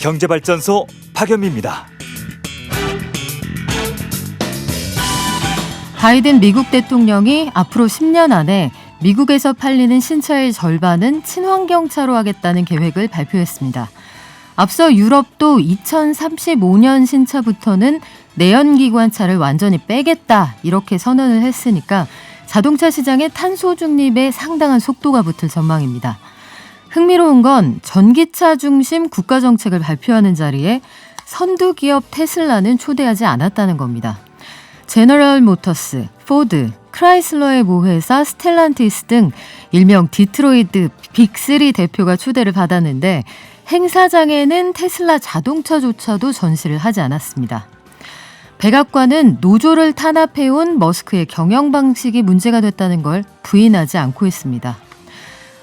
경제발전소 박연미입니다. 바이든 미국 대통령이 앞으로 10년 안에 미국에서 팔리는 신차의 절반은 친환경차로 하겠다는 계획을 발표했습니다. 앞서 유럽도 2035년 신차부터는 내연기관차를 완전히 빼겠다 이렇게 선언을 했으니까 자동차 시장의 탄소 중립에 상당한 속도가 붙을 전망입니다. 흥미로운 건 전기차 중심 국가 정책을 발표하는 자리에 선두 기업 테슬라는 초대하지 않았다는 겁니다. 제너럴 모터스, 포드, 크라이슬러의 모회사 스텔란티스 등 일명 디트로이트 빅3 대표가 초대를 받았는데 행사장에는 테슬라 자동차조차도 전시를 하지 않았습니다. 백악관은 노조를 탄압해온 머스크의 경영 방식이 문제가 됐다는 걸 부인하지 않고 있습니다.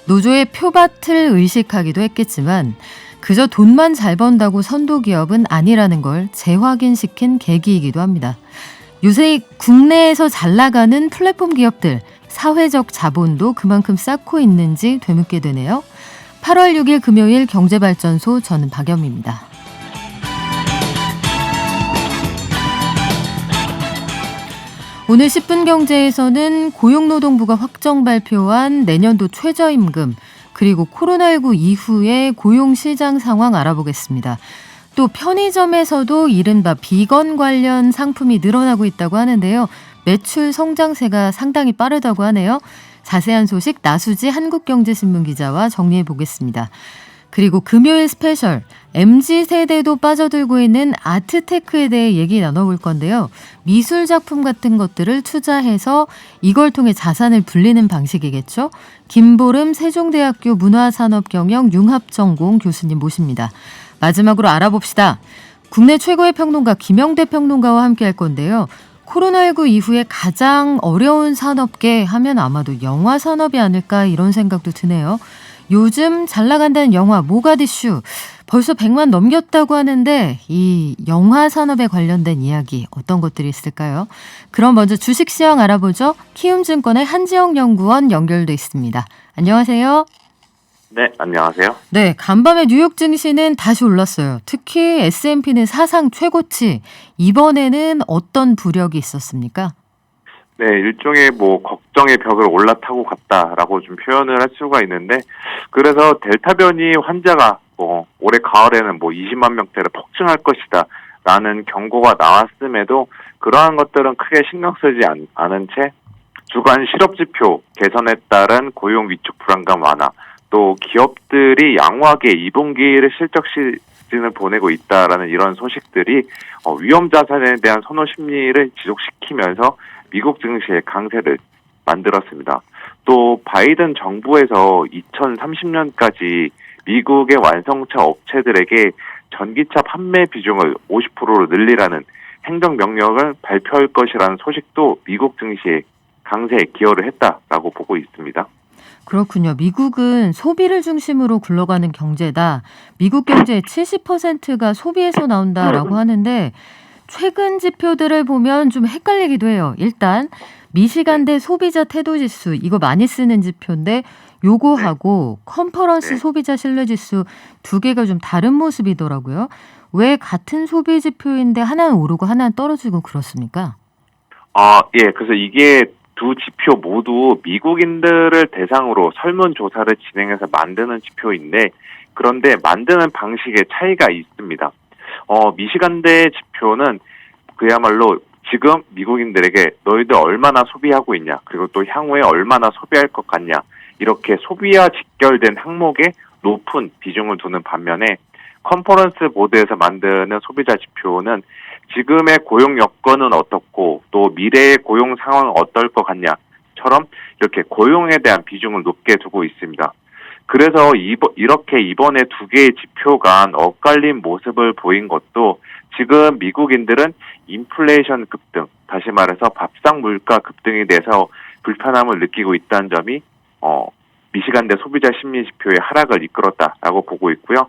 노조의 표밭을 의식하기도 했겠지만 그저 돈만 잘 번다고 선도기업은 아니라는 걸 재확인시킨 계기이기도 합니다. 요새 국내에서 잘 나가는 플랫폼 기업들, 사회적 자본도 그만큼 쌓고 있는지 되묻게 되네요. 8월 6일 금요일 경제발전소, 저는 박연미입니다. 오늘 10분 경제에서는 고용노동부가 확정 발표한 내년도 최저임금, 그리고 코로나19 이후의 고용시장 상황 알아보겠습니다. 또 편의점에서도 이른바 비건 관련 상품이 늘어나고 있다고 하는데요. 매출 성장세가 상당히 빠르다고 하네요. 자세한 소식 나수지 한국경제신문 기자와 정리해 보겠습니다. 그리고 금요일 스페셜, MZ세대도 빠져들고 있는 아트테크에 대해 얘기 나눠볼 건데요. 미술 작품 같은 것들을 투자해서 이걸 통해 자산을 불리는 방식이겠죠. 김보름 세종대학교 문화산업경영 융합전공 교수님 모십니다. 마지막으로 알아봅시다. 국내 최고의 평론가 김영대 평론가와 함께 할 건데요. 코로나19 이후에 가장 어려운 산업계 하면 아마도 영화 산업이 아닐까 이런 생각도 드네요. 요즘 잘 나간다는 영화 모가디슈 벌써 100만 넘겼다고 하는데 이 영화 산업에 관련된 이야기 어떤 것들이 있을까요? 그럼 먼저 주식 시황 알아보죠. 키움증권의 한지영 연구원 연결돼 있습니다. 안녕하세요. 네, 안녕하세요. 네, 간밤에 뉴욕 증시는 다시 올랐어요. 특히 S&P는 사상 최고치. 이번에는 어떤 부력이 있었습니까? 네, 일종의 걱정의 벽을 올라타고 갔다라고 좀 표현을 할 수가 있는데, 그래서 델타 변이 환자가 올해 가을에는 20만 명대로 폭증할 것이다 라는 경고가 나왔음에도 그러한 것들은 크게 신경 쓰지 않은 채 주간 실업지표 개선에 따른 고용 위축 불안감 완화, 또 기업들이 양호하게 2분기를 실적 시즌을 보내고 있다라는 이런 소식들이 위험 자산에 대한 선호 심리를 지속시키면서 미국 증시의 강세를 만들었습니다. 또 바이든 정부에서 2030년까지 미국의 완성차 업체들에게 전기차 판매 비중을 50%로 늘리라는 행정명령을 발표할 것이라는 소식도 미국 증시의 강세에 기여를 했다라고 보고 있습니다. 그렇군요. 미국은 소비를 중심으로 굴러가는 경제다. 미국 경제의 70%가 소비에서 나온다라고 하는데 최근 지표들을 보면 좀 헷갈리기도 해요. 일단 미시간대 소비자 태도지수 이거 많이 쓰는 지표인데 요거하고 컨퍼런스 소비자 신뢰지수 두 개가 좀 다른 모습이더라고요. 왜 같은 소비 지표인데 하나는 오르고 하나는 떨어지고 그렇습니까? 예. 그래서 이게 두 지표 모두 미국인들을 대상으로 설문조사를 진행해서 만드는 지표인데, 그런데 만드는 방식에 차이가 있습니다. 미시간대 지표는 그야말로 지금 미국인들에게 너희들 얼마나 소비하고 있냐, 그리고 또 향후에 얼마나 소비할 것 같냐, 이렇게 소비와 직결된 항목에 높은 비중을 두는 반면에 컨퍼런스 보드에서 만드는 소비자 지표는 지금의 고용 여건은 어떻고 또 미래의 고용 상황은 어떨 것 같냐처럼 이렇게 고용에 대한 비중을 높게 두고 있습니다. 그래서 이렇게 이번에 두 개의 지표가 엇갈린 모습을 보인 것도 지금 미국인들은 인플레이션 급등, 다시 말해서 밥상 물가 급등이 돼서 불편함을 느끼고 있다는 점이 미시간대 소비자 심리 지표의 하락을 이끌었다라고 보고 있고요.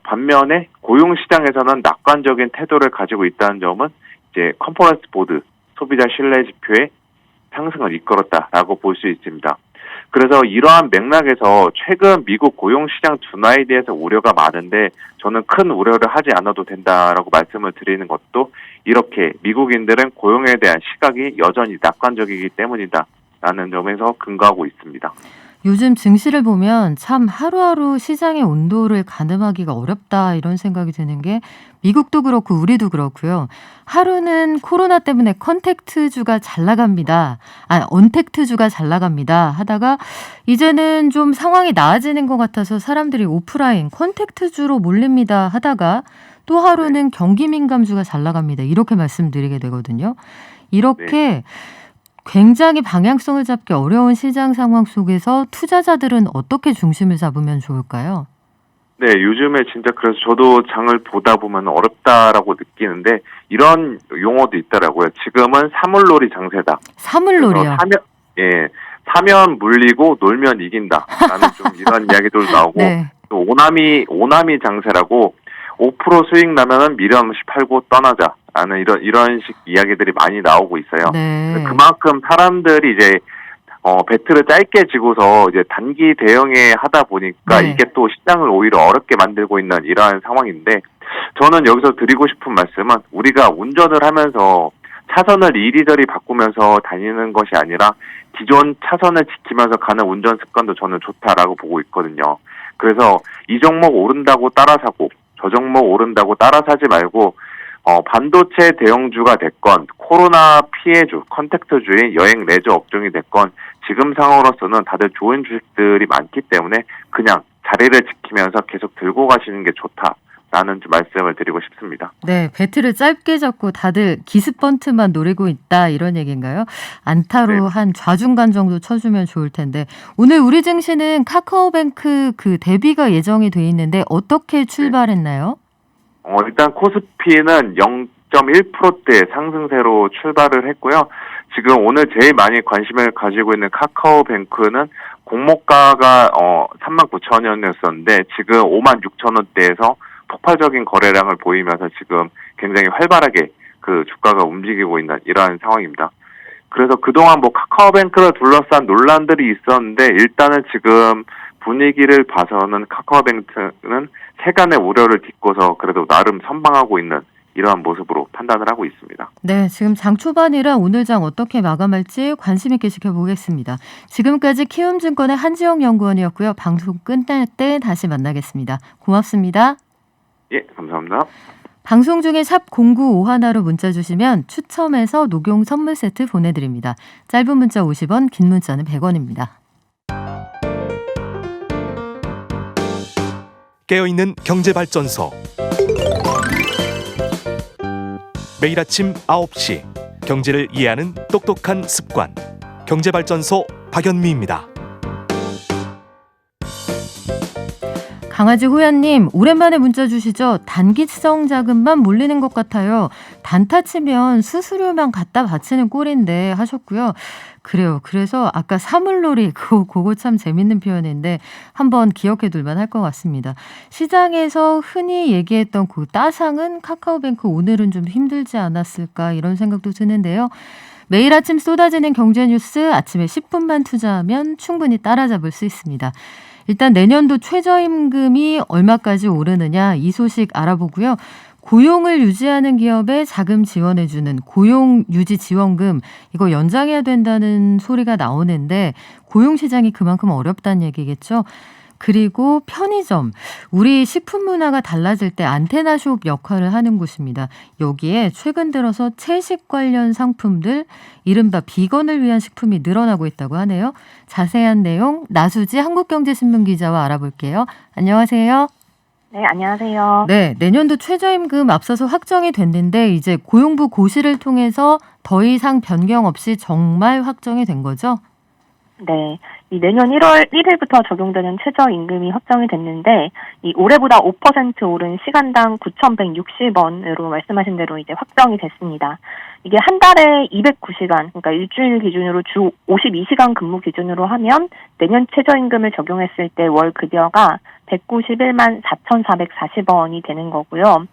반면에 고용시장에서는 낙관적인 태도를 가지고 있다는 점은 이제 컨퍼런스 보드 소비자 신뢰 지표의 상승을 이끌었다라고 볼 수 있습니다. 그래서 이러한 맥락에서 최근 미국 고용시장 둔화에 대해서 우려가 많은데 저는 큰 우려를 하지 않아도 된다라고 말씀을 드리는 것도 이렇게 미국인들은 고용에 대한 시각이 여전히 낙관적이기 때문이다라는 점에서 근거하고 있습니다. 요즘 증시를 보면 참 하루하루 시장의 온도를 가늠하기가 어렵다 이런 생각이 드는 게 미국도 그렇고 우리도 그렇고요. 하루는 코로나 때문에 언택트주가 잘 나갑니다 하다가 이제는 좀 상황이 나아지는 것 같아서 사람들이 오프라인 컨택트주로 몰립니다 하다가 또 하루는 경기 민감주가 잘 나갑니다. 이렇게 말씀드리게 되거든요. 이렇게 굉장히 방향성을 잡기 어려운 시장 상황 속에서 투자자들은 어떻게 중심을 잡으면 좋을까요? 네, 요즘에 진짜 그래서 저도 장을 보다 보면 어렵다라고 느끼는데 이런 용어도 있더라고요. 지금은 사물놀이 장세다. 사물놀이요. 사면 물리고 놀면 이긴다라는 좀 이런 이야기도 나오고 네. 또 오나미 장세라고 5% 수익 나면은 미련 없이 팔고 떠나자라는 이런 식 이야기들이 많이 나오고 있어요. 네. 그만큼 사람들이 이제 배트를 짧게 지고서 이제 단기 대응에 하다 보니까 네. 이게 또 시장을 오히려 어렵게 만들고 있는 이러한 상황인데 저는 여기서 드리고 싶은 말씀은 우리가 운전을 하면서 차선을 이리저리 바꾸면서 다니는 것이 아니라 기존 차선을 지키면서 가는 운전 습관도 저는 좋다라고 보고 있거든요. 그래서 이 종목 오른다고 따라 사고 저 종목 오른다고 따라 사지 말고 반도체 대형주가 됐건 코로나 피해주, 컨택트주인 여행 레저 업종이 됐건 지금 상황으로서는 다들 좋은 주식들이 많기 때문에 그냥 자리를 지키면서 계속 들고 가시는 게 좋다라는 좀 말씀을 드리고 싶습니다. 네, 배트를 짧게 잡고 다들 기습번트만 노리고 있다 이런 얘기인가요? 안타로 네. 한 좌중간 정도 쳐주면 좋을 텐데 오늘 우리 증시는 카카오뱅크 그 대비가 예정이 돼 있는데 어떻게 출발했나요? 일단 코스피는 0.1%대 상승세로 출발을 했고요. 지금 오늘 제일 많이 관심을 가지고 있는 카카오뱅크는 공모가가 39,000원이었었는데 지금 56,000원대에서 폭발적인 거래량을 보이면서 지금 굉장히 활발하게 그 주가가 움직이고 있는 이러한 상황입니다. 그래서 그동안 카카오뱅크를 둘러싼 논란들이 있었는데 일단은 지금 분위기를 봐서는 카카오뱅크는 세간의 우려를 딛고서 그래도 나름 선방하고 있는 이러한 모습으로 판단을 하고 있습니다. 네, 지금 장 초반이라 오늘 장 어떻게 마감할지 관심 있게 지켜보겠습니다. 지금까지 키움증권의 한지영 연구원이었고요. 방송 끝날 때 다시 만나겠습니다. 고맙습니다. 예, 감사합니다. 방송 중에 샵 0951로 문자 주시면 추첨해서 녹용 선물 세트 보내드립니다. 짧은 문자 50원, 긴 문자는 100원입니다. 깨어있는 경제발전소. 매일 아침 9시 경제를 이해하는 똑똑한 습관. 경제발전소 박연미입니다. 강아지 호야님, 오랜만에 문자 주시죠. 단기성 자금만 몰리는 것 같아요. 단타 치면 수수료만 갖다 바치는 꼴인데 하셨고요. 그래요. 그래서 아까 사물놀이 그거 참 재밌는 표현인데 한번 기억해 둘만 할 것 같습니다. 시장에서 흔히 얘기했던 그 따상은 카카오뱅크 오늘은 좀 힘들지 않았을까 이런 생각도 드는데요. 매일 아침 쏟아지는 경제 뉴스 아침에 10분만 투자하면 충분히 따라잡을 수 있습니다. 일단 내년도 최저임금이 얼마까지 오르느냐 이 소식 알아보고요. 고용을 유지하는 기업에 자금 지원해주는 고용유지지원금 이거 연장해야 된다는 소리가 나오는데 고용시장이 그만큼 어렵다는 얘기겠죠. 그리고 편의점, 우리 식품 문화가 달라질 때 안테나숍 역할을 하는 곳입니다. 여기에 최근 들어서 채식 관련 상품들, 이른바 비건을 위한 식품이 늘어나고 있다고 하네요. 자세한 내용 나수지 한국경제신문 기자와 알아볼게요. 안녕하세요. 네, 안녕하세요. 네, 내년도 최저임금 앞서서 확정이 됐는데 이제 고용부 고시를 통해서 더 이상 변경 없이 정말 확정이 된 거죠? 네, 이 내년 1월 1일부터 적용되는 최저임금이 확정이 됐는데 이 올해보다 5% 오른 시간당 9,160원으로 말씀하신 대로 이제 확정이 됐습니다. 이게 한 달에 209시간, 그러니까 일주일 기준으로 주 52시간 근무 기준으로 하면 내년 최저임금을 적용했을 때 월 급여가 191만 4,440원이 되는 거고요.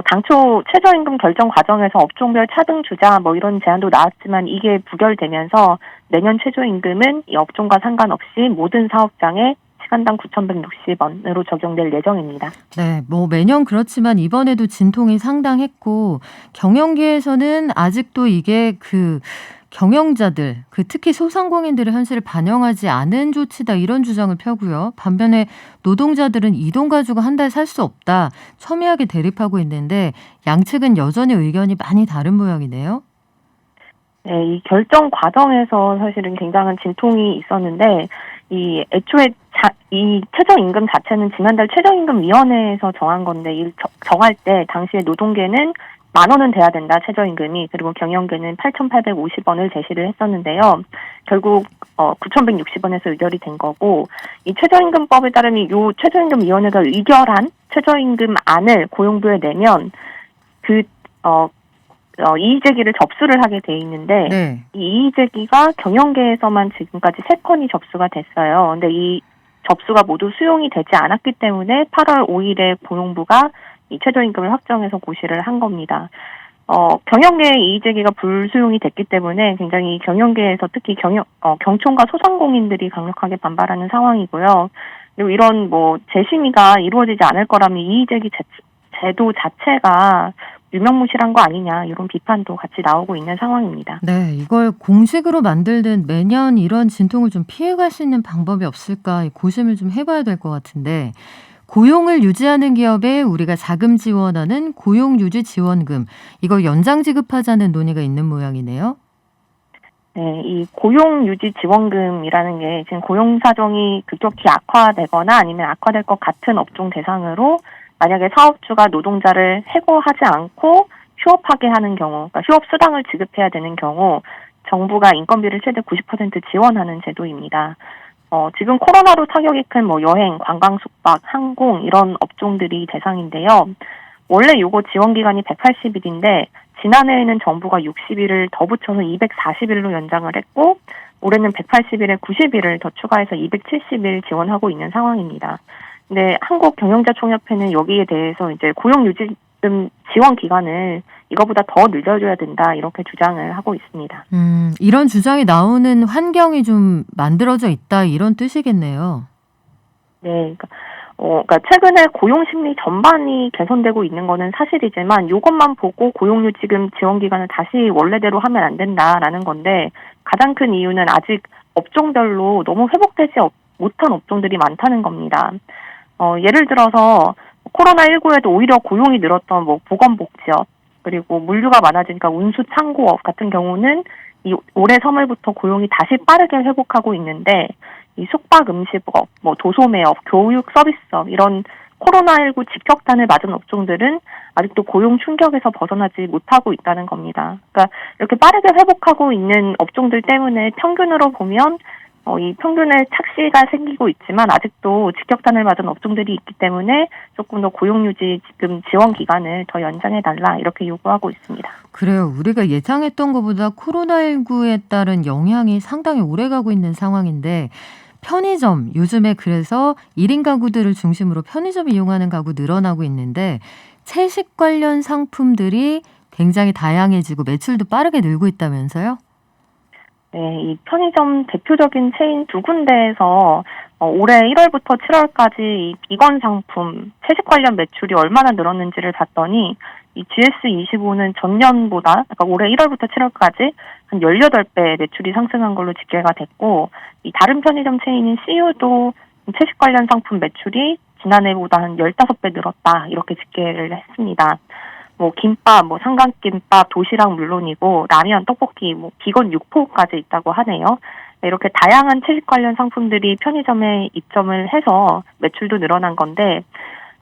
당초 최저임금 결정 과정에서 업종별 차등 주자 이런 제안도 나왔지만 이게 부결되면서 내년 최저임금은 이 업종과 상관없이 모든 사업장에 시간당 9,160원으로 적용될 예정입니다. 네, 매년 그렇지만 이번에도 진통이 상당했고 경영계에서는 아직도 이게 경영자들, 특히 소상공인들의 현실을 반영하지 않은 조치다 이런 주장을 펴고요. 반면에 노동자들은 이 돈 가지고 한 달 살 수 없다. 첨예하게 대립하고 있는데 양측은 여전히 의견이 많이 다른 모양이네요. 네, 이 결정 과정에서 사실은 굉장한 진통이 있었는데 애초에 이 최저임금 자체는 지난달 최저임금위원회에서 정한 건데 정할 때 당시에 노동계는 10,000원은 돼야 된다, 최저임금이. 그리고 경영계는 8,850원을 제시를 했었는데요. 결국 9,160원에서 의결이 된 거고, 이 최저임금법에 따르면 이 최저임금위원회가 의결한 최저임금 안을 고용부에 내면 이의제기를 접수를 하게 돼 있는데, 네. 이 이의제기가 경영계에서만 지금까지 3건이 접수가 됐어요. 근데 이 접수가 모두 수용이 되지 않았기 때문에 8월 5일에 고용부가 이 최저임금을 확정해서 고시를 한 겁니다. 경영계의 이의제기가 불수용이 됐기 때문에 굉장히 경영계에서 특히 경총과 소상공인들이 강력하게 반발하는 상황이고요. 그리고 이런 재심의가 이루어지지 않을 거라면 이의제기 제도 자체가 유명무실한 거 아니냐, 이런 비판도 같이 나오고 있는 상황입니다. 네, 이걸 공식으로 만들든 매년 이런 진통을 좀 피해갈 수 있는 방법이 없을까 고심을 좀 해봐야 될 것 같은데, 고용을 유지하는 기업에 우리가 자금 지원하는 고용유지지원금, 이걸 연장 지급하자는 논의가 있는 모양이네요. 네, 이 고용유지지원금이라는 게 지금 고용 사정이 급격히 악화되거나 아니면 악화될 것 같은 업종 대상으로 만약에 사업주가 노동자를 해고하지 않고 휴업하게 하는 경우, 그러니까 휴업 수당을 지급해야 되는 경우 정부가 인건비를 최대 90% 지원하는 제도입니다. 지금 코로나로 타격이 큰 여행, 관광, 숙박, 항공 이런 업종들이 대상인데요. 원래 요거 지원 기간이 180일인데 지난해에는 정부가 60일을 더 붙여서 240일로 연장을 했고 올해는 180일에 90일을 더 추가해서 270일 지원하고 있는 상황입니다. 근데 한국경영자총협회는 여기에 대해서 이제 고용유지금 지원 기간을 이거보다 더 늘려줘야 된다, 이렇게 주장을 하고 있습니다. 이런 주장이 나오는 환경이 좀 만들어져 있다, 이런 뜻이겠네요. 네, 그러니까 최근에 고용심리 전반이 개선되고 있는 거는 사실이지만 이것만 보고 고용유지금 지원 기간을 다시 원래대로 하면 안 된다라는 건데, 가장 큰 이유는 아직 업종별로 너무 회복되지 못한 업종들이 많다는 겁니다. 예를 들어서 코로나19에도 오히려 고용이 늘었던 보건복지업, 그리고 물류가 많아지니까 운수 창고업 같은 경우는 올해 3월부터 고용이 다시 빠르게 회복하고 있는데, 이 숙박 음식업, 도소매업, 교육 서비스업 이런 코로나19 직격탄을 맞은 업종들은 아직도 고용 충격에서 벗어나지 못하고 있다는 겁니다. 그러니까 이렇게 빠르게 회복하고 있는 업종들 때문에 평균으로 보면 이 평균의 착시가 생기고 있지만 아직도 직격탄을 맞은 업종들이 있기 때문에 조금 더 고용유지 지금 지원 기간을 더 연장해달라, 이렇게 요구하고 있습니다. 그래요. 우리가 예상했던 것보다 코로나19에 따른 영향이 상당히 오래가고 있는 상황인데, 편의점, 요즘에 그래서 1인 가구들을 중심으로 편의점 이용하는 가구 늘어나고 있는데, 채식 관련 상품들이 굉장히 다양해지고 매출도 빠르게 늘고 있다면서요? 네, 이 편의점 대표적인 체인 2군데에서 올해 1월부터 7월까지 이 비건 상품, 채식 관련 매출이 얼마나 늘었는지를 봤더니 이 GS25는 전년보다, 그러니까 올해 1월부터 7월까지 한 18배 매출이 상승한 걸로 집계가 됐고, 이 다른 편의점 체인인 CU도 채식 관련 상품 매출이 지난해보다 한 15배 늘었다, 이렇게 집계를 했습니다. 김밥, 삼각김밥, 도시락 물론이고 라면, 떡볶이, 비건 육포까지 있다고 하네요. 이렇게 다양한 채식 관련 상품들이 편의점에 입점을 해서 매출도 늘어난 건데,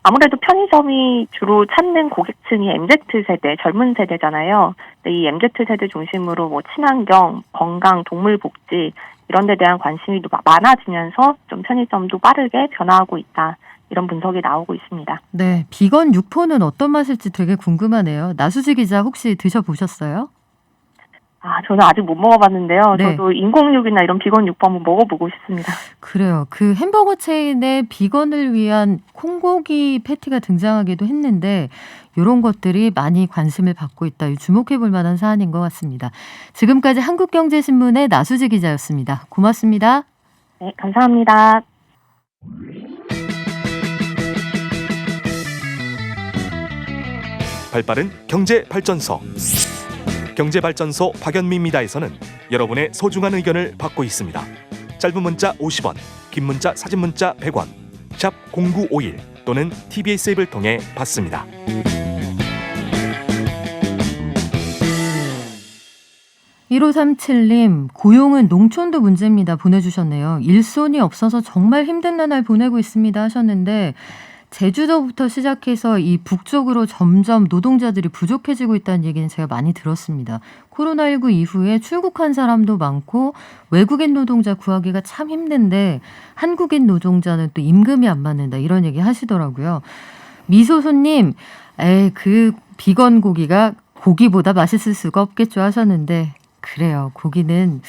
아무래도 편의점이 주로 찾는 고객층이 MZ세대, 젊은 세대잖아요. 근데 이 MZ세대 중심으로 친환경, 건강, 동물복지 이런 데 대한 관심이 많아지면서 좀 편의점도 빠르게 변화하고 있다, 이런 분석이 나오고 있습니다. 네, 비건 육포는 어떤 맛일지 되게 궁금하네요. 나수지 기자 혹시 드셔보셨어요? 저는 아직 못 먹어봤는데요. 네. 저도 인공육이나 이런 비건 육포 한번 먹어보고 싶습니다. 그래요. 그 햄버거 체인에 비건을 위한 콩고기 패티가 등장하기도 했는데 이런 것들이 많이 관심을 받고 있다. 주목해 볼 만한 사안인 것 같습니다. 지금까지 한국경제신문의 나수지 기자였습니다. 고맙습니다. 네, 감사합니다. 발빠른 경제발전소. 경제발전소 박연미입니다에서는 여러분의 소중한 의견을 받고 있습니다. 짧은 문자 50원, 긴 문자 사진 문자 100원, 샵 0951 또는 TBS 앱을 통해 받습니다. (1537님) 고용은 농촌도 문제입니다 보내주셨네요. 일손이 없어서 정말 힘든 나날 보내고 있습니다 하셨는데 제주도부터 시작해서 이 북쪽으로 점점 노동자들이 부족해지고 있다는 얘기는 제가 많이 들었습니다. 코로나19 이후에 출국한 사람도 많고 외국인 노동자 구하기가 참 힘든데 한국인 노동자는 또 임금이 안 맞는다 이런 얘기 하시더라고요. 미소손님, 그 비건 고기가 고기보다 맛있을 수가 없겠죠 하셨는데 그래요. 고기는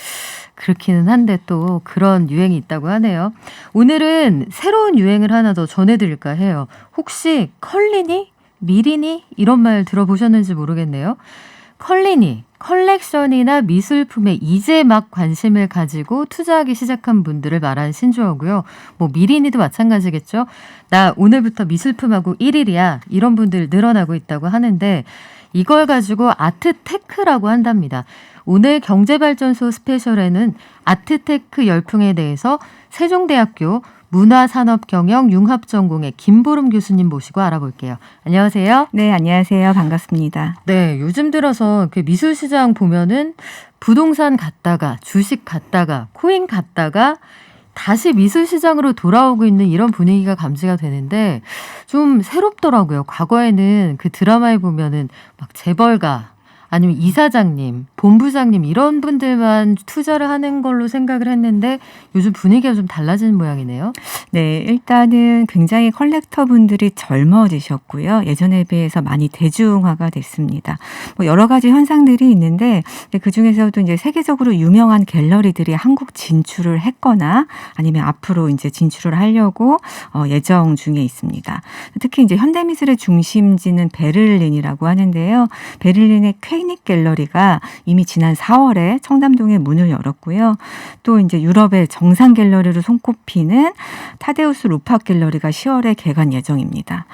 그렇기는 한데 또 그런 유행이 있다고 하네요. 오늘은 새로운 유행을 하나 더 전해드릴까 해요. 혹시 컬리니? 미리니? 이런 말 들어보셨는지 모르겠네요. 컬리니, 컬렉션이나 미술품에 이제 막 관심을 가지고 투자하기 시작한 분들을 말하는 신조어고요. 뭐 미리니도 마찬가지겠죠. 나 오늘부터 미술품하고 1일이야. 이런 분들 늘어나고 있다고 하는데 이걸 가지고 아트테크라고 한답니다. 오늘 경제발전소 스페셜에는 아트테크 열풍에 대해서 세종대학교 문화산업경영융합전공의 김보름 교수님 모시고 알아볼게요. 안녕하세요. 네, 안녕하세요. 반갑습니다. 네, 요즘 들어서 미술시장 보면은 부동산 갔다가 주식 갔다가 코인 갔다가 다시 미술시장으로 돌아오고 있는 이런 분위기가 감지가 되는데 좀 새롭더라고요. 과거에는 그 드라마에 보면은 막 재벌가 아니면 이사장님, 본부장님 이런 분들만 투자를 하는 걸로 생각을 했는데 요즘 분위기가 좀 달라지는 모양이네요. 네, 일단은 굉장히 컬렉터 분들이 젊어지셨고요. 예전에 비해서 많이 대중화가 됐습니다. 뭐 여러 가지 현상들이 있는데 그 중에서도 이제 세계적으로 유명한 갤러리들이 한국 진출을 했거나 아니면 앞으로 이제 진출을 하려고 예정 중에 있습니다. 특히 이제 현대미술의 중심지는 베를린이라고 하는데요. 베를린의 퀘이닉 갤러리가 이미 지난 4월에 청담동에 문을 열었고요. 또 이제 유럽의 정상 갤러리로 손꼽히는 타데우스 루팍 갤러리가 10월에 개관 예정입니다.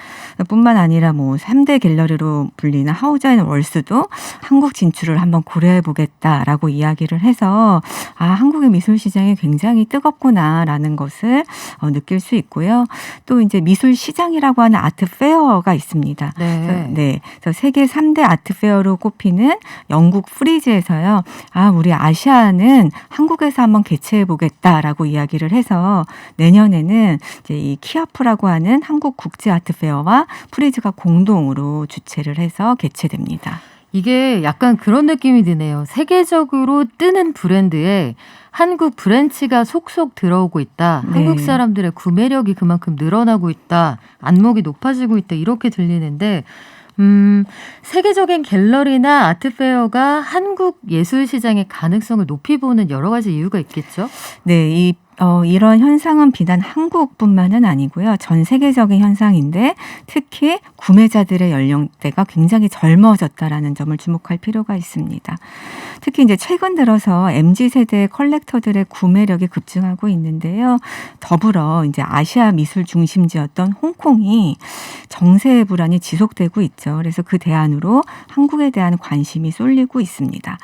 뿐만 아니라 뭐 3대 갤러리로 불리는 하우자인 월스도 한국 진출을 한번 고려해 보겠다라고 이야기를 해서 한국의 미술 시장이 굉장히 뜨겁구나라는 것을 느낄 수 있고요. 또 이제 미술 시장이라고 하는 아트 페어가 있습니다. 네. 그래서 세계 3대 아트 페어로 꼽히는 영국 프리즈에서요. 우리 아시아는 한국에서 한번 개최해 보겠다라고 이야기를 해서 내년에는 이제 이 키아프라고 하는 한국 국제 아트 페어와 프리즈가 공동으로 주최를 해서 개최됩니다. 이게 약간 그런 느낌이 드네요. 세계적으로 뜨는 브랜드에 한국 브랜치가 속속 들어오고 있다. 네. 한국 사람들의 구매력이 그만큼 늘어나고 있다. 안목이 높아지고 있다. 이렇게 들리는데 세계적인 갤러리나 아트페어가 한국 예술 시장의 가능성을 높이 보는 여러 가지 이유가 있겠죠? 네, 이런 현상은 비단 한국뿐만은 아니고요. 전 세계적인 현상인데 특히 구매자들의 연령대가 굉장히 젊어졌다라는 점을 주목할 필요가 있습니다. 특히 이제 최근 들어서 MZ세대 컬렉터들의 구매력이 급증하고 있는데요. 더불어 이제 아시아 미술 중심지였던 홍콩이 정세 불안이 지속되고 있죠. 그래서 그 대안으로 한국에 대한 관심이 쏠리고 있습니다.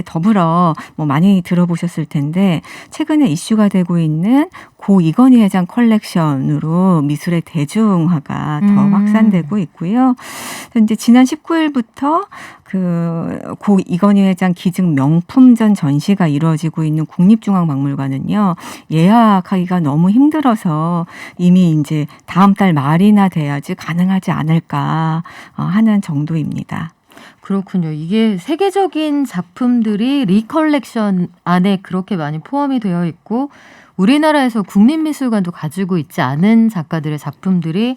더불어 뭐 많이 들어보셨을 텐데 최근에 이슈가 되고 있는 고 이건희 회장 컬렉션으로 미술의 대중화가 더 확산되고 있고요. 이제 지난 19일부터 고 이건희 회장 기증 명품전 전시가 이루어지고 있는 국립중앙박물관은요. 예약하기가 너무 힘들어서 이미 이제 다음 달 말이나 돼야지 가능하지 않을까 하는 정도입니다. 그렇군요. 이게 세계적인 작품들이 리컬렉션 안에 그렇게 많이 포함이 되어 있고 우리나라에서 국립미술관도 가지고 있지 않은 작가들의 작품들이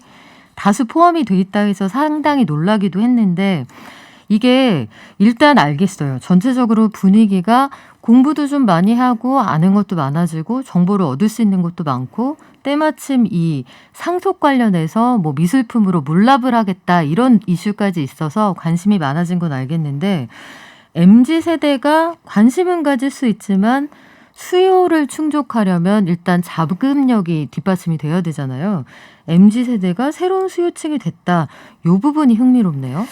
다수 포함이 돼 있다 해서 상당히 놀라기도 했는데 이게 일단 알겠어요. 전체적으로 분위기가 공부도 좀 많이 하고 아는 것도 많아지고 정보를 얻을 수 있는 것도 많고 때마침 이 상속 관련해서 뭐 미술품으로 몰랍을 하겠다 이런 이슈까지 있어서 관심이 많아진 건 알겠는데 MZ세대가 관심은 가질 수 있지만 수요를 충족하려면 일단 자금력이 뒷받침이 돼야 되잖아요. MZ세대가 새로운 수요층이 됐다. 이 부분이 흥미롭네요.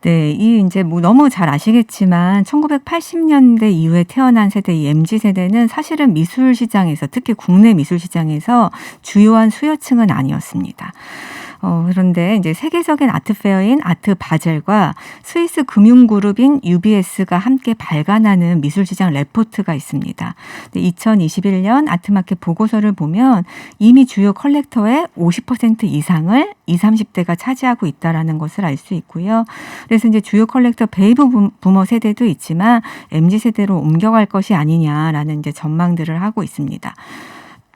네, 이 이제 뭐 너무 잘 아시겠지만 1980년대 이후에 태어난 세대 이 MZ 세대는 사실은 미술 시장에서 특히 국내 미술 시장에서 주요한 수요층은 아니었습니다. 그런데 이제 세계적인 아트페어인 아트 바젤과 스위스 금융그룹인 UBS가 함께 발간하는 미술시장 레포트가 있습니다. 2021년 아트마켓 보고서를 보면 이미 주요 컬렉터의 50% 이상을 20, 30대가 차지하고 있다라는 것을 알 수 있고요. 그래서 이제 주요 컬렉터 베이비 부머 세대도 있지만 MZ 세대로 옮겨갈 것이 아니냐라는 이제 전망들을 하고 있습니다.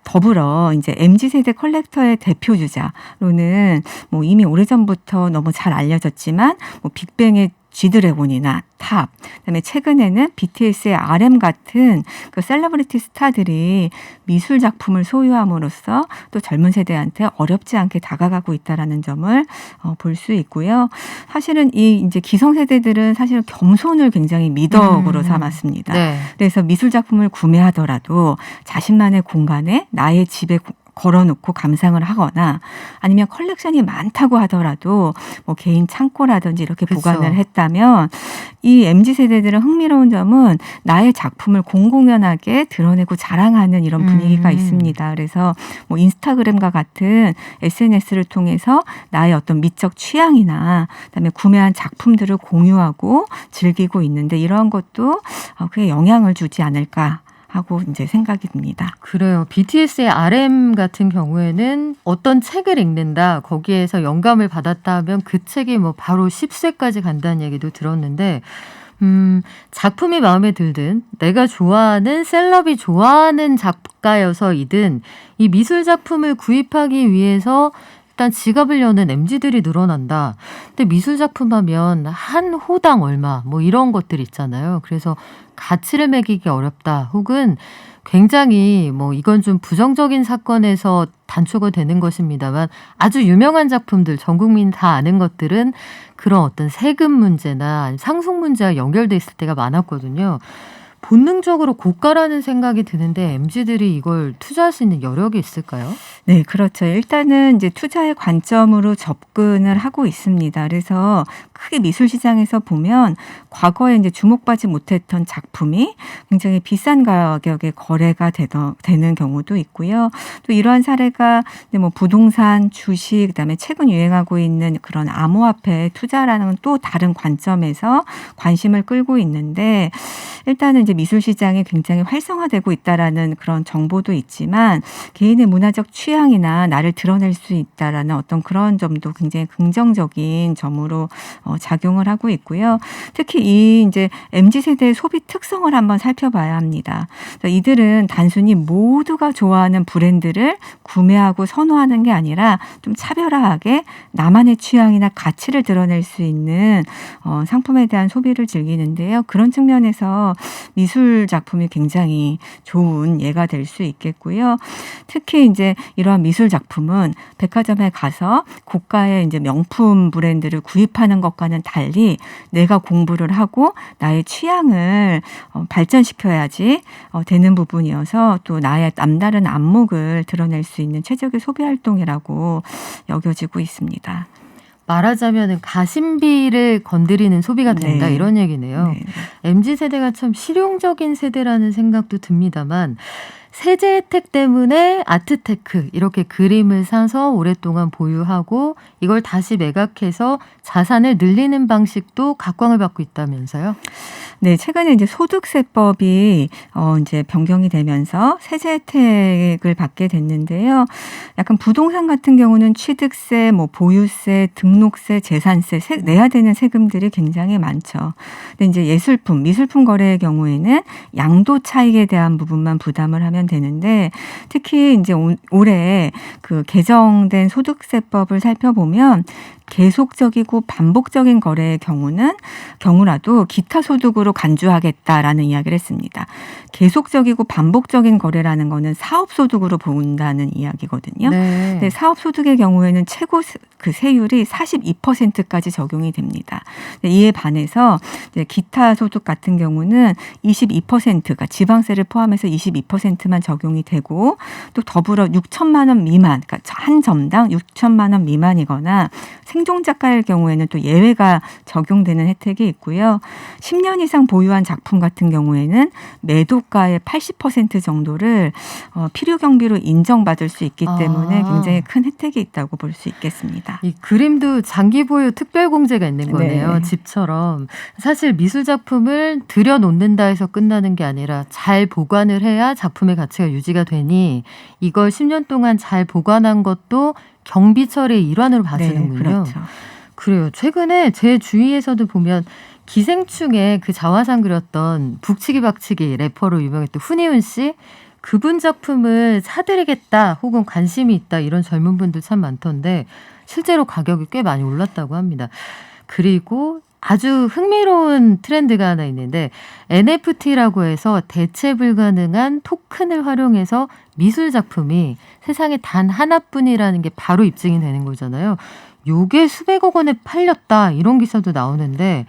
더불어 이제 MZ세대 컬렉터의 대표 주자로는 뭐 이미 오래전부터 너무 잘 알려졌지만 뭐 빅뱅의 G드래곤이나 탑, 그다음에 최근에는 BTS의 RM 같은 그 셀러브리티 스타들이 미술 작품을 소유함으로써 또 젊은 세대한테 어렵지 않게 다가가고 있다라는 점을 볼 수 있고요. 사실은 이 이제 기성 세대들은 사실은 겸손을 굉장히 미덕으로 삼았습니다. 네. 그래서 미술 작품을 구매하더라도 자신만의 공간에 나의 집에 걸어놓고 감상을 하거나 아니면 컬렉션이 많다고 하더라도 뭐 개인 창고라든지 이렇게 그쵸. 보관을 했다면 이 MZ세대들은 흥미로운 점은 나의 작품을 공공연하게 드러내고 자랑하는 이런 분위기가 있습니다. 그래서 뭐 인스타그램과 같은 SNS를 통해서 나의 어떤 미적 취향이나 그다음에 구매한 작품들을 공유하고 즐기고 있는데 이런 것도 그에 영향을 주지 않을까 하고 이제 생각이 듭니다. 그래요. BTS의 RM 같은 경우에는 어떤 책을 읽는다, 거기에서 영감을 받았다 하면 그 책이 뭐 바로 10쇄까지 간다는 얘기도 들었는데 작품이 마음에 들든 내가 좋아하는 셀럽이 좋아하는 작가여서이든 이 미술 작품을 구입하기 위해서 일단 지갑을 여는 MZ들이 늘어난다. 근데 미술 작품 하면 한 호당 얼마 뭐 이런 것들 있잖아요. 그래서 가치를 매기기 어렵다. 혹은 굉장히 뭐 이건 좀 부정적인 사건에서 단초가 되는 것입니다만 아주 유명한 작품들 전 국민 다 아는 것들은 그런 어떤 세금 문제나 상속 문제와 연결돼 있을 때가 많았거든요. 본능적으로 고가라는 생각이 드는데 MZ들이 이걸 투자할 수 있는 여력이 있을까요? 네, 그렇죠. 일단은 이제 투자의 관점으로 접근을 하고 있습니다. 그래서 크게 미술 시장에서 보면 과거에 이제 주목받지 못했던 작품이 굉장히 비싼 가격에 거래가 되는 경우도 있고요. 또 이러한 사례가 뭐 부동산, 주식, 그다음에 최근 유행하고 있는 그런 암호화폐 투자라는 또 다른 관점에서 관심을 끌고 있는데 일단은 이제 미술 시장이 굉장히 활성화되고 있다라는 그런 정보도 있지만 개인의 문화적 취향이나 나를 드러낼 수 있다라는 어떤 그런 점도 굉장히 긍정적인 점으로 작용을 하고 있고요. 특히 이 이제 MZ 세대의 소비 특성을 한번 살펴봐야 합니다. 이들은 단순히 모두가 좋아하는 브랜드를 구매하고 선호하는 게 아니라 좀 차별화하게 나만의 취향이나 가치를 드러낼 수 있는 상품에 대한 소비를 즐기는데요. 그런 측면에서 미술 작품이 굉장히 좋은 예가 될 수 있겠고요. 특히 이제 이러한 미술 작품은 백화점에 가서 고가의 이제 명품 브랜드를 구입하는 것과는 달리 내가 공부를 하고 나의 취향을 발전시켜야지 되는 부분이어서 또 나의 남다른 안목을 드러낼 수 있는 최적의 소비 활동이라고 여겨지고 있습니다. 말하자면 가심비를 건드리는 소비가 된다 네. 이런 얘기네요. 네. MZ세대가 참 실용적인 세대라는 생각도 듭니다만 세제 혜택 때문에 아트테크 이렇게 그림을 사서 오랫동안 보유하고 이걸 다시 매각해서 자산을 늘리는 방식도 각광을 받고 있다면서요? 네, 최근에 이제 소득세법이 이제 변경이 되면서 세제 혜택을 받게 됐는데요. 약간 부동산 같은 경우는 취득세, 뭐 보유세, 등록세, 재산세 내야 되는 세금들이 굉장히 많죠. 근데 이제 예술품, 미술품 거래의 경우에는 양도 차익에 대한 부분만 부담을 하면 되는데 특히 이제 올해 그 개정된 소득세법을 살펴보면 계속적이고 반복적인 거래의 경우라도 기타 소득으로 간주하겠다라는 이야기를 했습니다. 계속적이고 반복적인 거래라는 거는 사업 소득으로 본다는 이야기거든요. 네. 근데 사업 소득의 경우에는 최고 그 세율이 42%까지 적용이 됩니다. 이에 반해서 이제 기타 소득 같은 경우는 22%가 지방세를 포함해서 22%만 적용이 되고 또 더불어 6천만 원 미만, 그러니까 한 점당 6천만 원 미만이거나 생존 작가의 경우에는 또 예외가 적용되는 혜택이 있고요. 10년 이상 보유한 작품 같은 경우에는 매도가의 80% 정도를 필요 경비로 인정받을 수 있기 때문에 굉장히 큰 혜택이 있다고 볼 수 있겠습니다. 이 그림도 장기 보유 특별 공제가 있는 거네요. 네. 집처럼. 사실 미술 작품을 들여놓는다 해서 끝나는 게 아니라 잘 보관을 해야 작품의 가치가 유지가 되니 이걸 10년 동안 잘 보관한 것도 경비 처리의 일환으로 봐주는군요. 네, 그렇죠. 그래요. 최근에 제 주위에서도 보면 기생충에 그 자화상 그렸던 북치기 박치기 래퍼로 유명했던 훈이훈 씨, 그분 작품을 사드리겠다 혹은 관심이 있다 이런 젊은 분들 참 많던데 실제로 가격이 꽤 많이 올랐다고 합니다. 그리고 아주 흥미로운 트렌드가 하나 있는데 NFT라고 해서 대체 불가능한 토큰을 활용해서 미술 작품이 세상에 단 하나뿐이라는 게 바로 입증이 되는 거잖아요. 요게 수백억 원에 팔렸다 이런 기사도 나오는데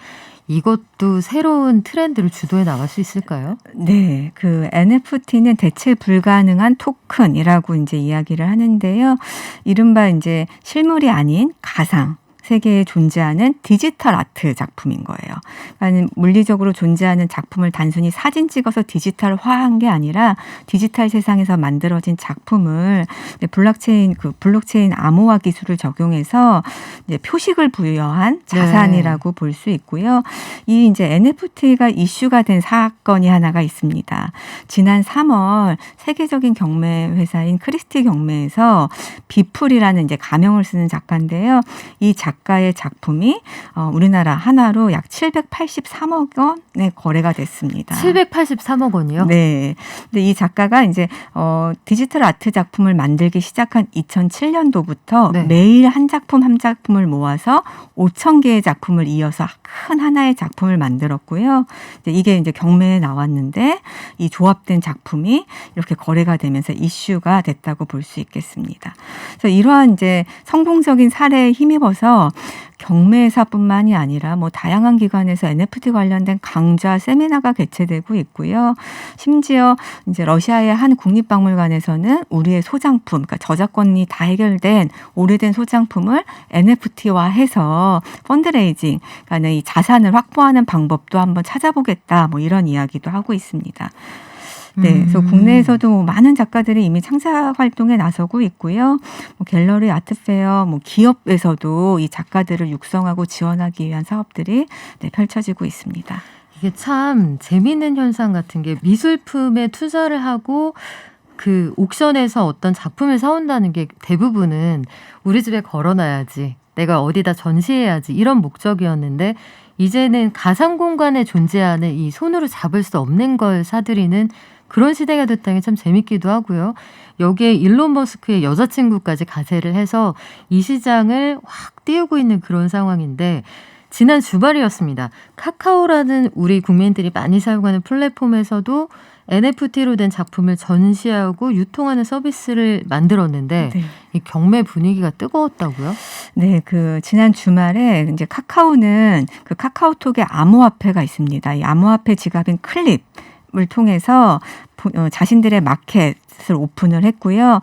이것도 새로운 트렌드를 주도해 나갈 수 있을까요? 네, 그 NFT는 대체 불가능한 토큰이라고 이제 이야기를 하는데요. 이른바 이제 실물이 아닌 가상. 세계에 존재하는 디지털 아트 작품인 거예요. 그러니까 물리적으로 존재하는 작품을 단순히 사진 찍어서 디지털화한 게 아니라 디지털 세상에서 만들어진 작품을 블록체인 암호화 기술을 적용해서 이제 표식을 부여한 자산이라고 볼 수 있고요. 이 이제 NFT가 이슈가 된 사건이 하나가 있습니다. 지난 3월 세계적인 경매 회사인 크리스티 경매에서 비풀이라는 이제 가명을 쓰는 작가인데요. 이 작가의 작품이 우리나라 한화로 약 783억 원에 거래가 됐습니다. 783억 원이요? 네. 근데 이 작가가 이제 디지털 아트 작품을 만들기 시작한 2007년도부터 네. 매일 한 작품을 모아서 5천 개의 작품을 이어서 큰 하나의 작품을 만들었고요. 이게 이제 경매에 나왔는데 이 조합된 작품이 이렇게 거래가 되면서 이슈가 됐다고 볼 수 있겠습니다. 그래서 이러한 이제 성공적인 사례에 힘입어서 경매회사뿐만이 아니라 뭐 다양한 기관에서 NFT 관련된 강좌 세미나가 개최되고 있고요. 심지어 이제 러시아의 한 국립박물관에서는 우리의 소장품, 그러니까 저작권이 다 해결된 오래된 소장품을 NFT화해서 펀드레이징, 그러니까 이 자산을 확보하는 방법도 한번 찾아보겠다, 뭐 이런 이야기도 하고 있습니다. 네, 그래서 국내에서도 많은 작가들이 이미 창작 활동에 나서고 있고요. 뭐 갤러리, 아트페어, 뭐 기업에서도 이 작가들을 육성하고 지원하기 위한 사업들이 펼쳐지고 있습니다. 이게 참 재미있는 현상 같은 게 미술품에 투자를 하고 그 옥션에서 어떤 작품을 사온다는 게 대부분은 우리 집에 걸어놔야지, 내가 어디다 전시해야지 이런 목적이었는데 이제는 가상 공간에 존재하는 이 손으로 잡을 수 없는 걸 사들이는 그런 시대가 됐다는 게 참 재밌기도 하고요. 여기에 일론 머스크의 여자친구까지 가세를 해서 이 시장을 확 띄우고 있는 그런 상황인데 지난 주말이었습니다. 카카오라는 우리 국민들이 많이 사용하는 플랫폼에서도 NFT로 된 작품을 전시하고 유통하는 서비스를 만들었는데 네. 이 경매 분위기가 뜨거웠다고요? 네, 그 지난 주말에 이제 카카오는 그 카카오톡의 암호화폐가 있습니다. 이 암호화폐 지갑인 클립을 통해서 자신들의 마켓을 오픈을 했고요.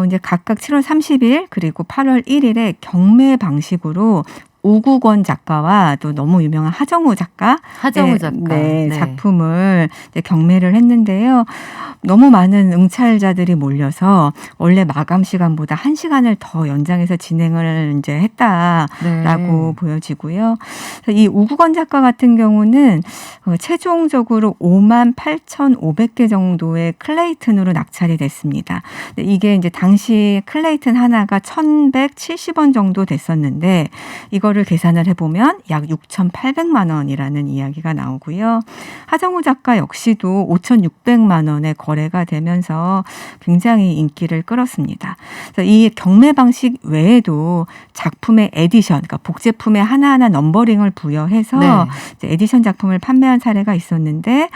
이제 각각 7월 30일 그리고 8월 1일에 경매 방식으로 오국원 작가와 또 너무 유명한 하정우 작가, 네, 작품을 이제 경매를 했는데요. 너무 많은 응찰자들이 몰려서 원래 마감 시간보다 1시간을 더 연장해서 진행을 이제 했다라고 보여지고요. 이 오국원 작가 같은 경우는 최종적으로 58,500개 정도의 클레이튼으로 낙찰이 됐습니다. 이게 이제 당시 클레이튼 하나가 1,170원 정도 됐었는데 이걸 이거를 계산을 해보면 약 6,800만 원이라는 이야기가 나오고요. 하정우 작가 역시도 5,600만 원의 거래가 되면서 굉장히 인기를 끌었습니다. 그래서 이 경매 방식 외에도 작품의 에디션, 그러니까 복제품에 하나하나 넘버링을 부여해서 네. 이제 에디션 작품을 판매한 사례가 있었는데,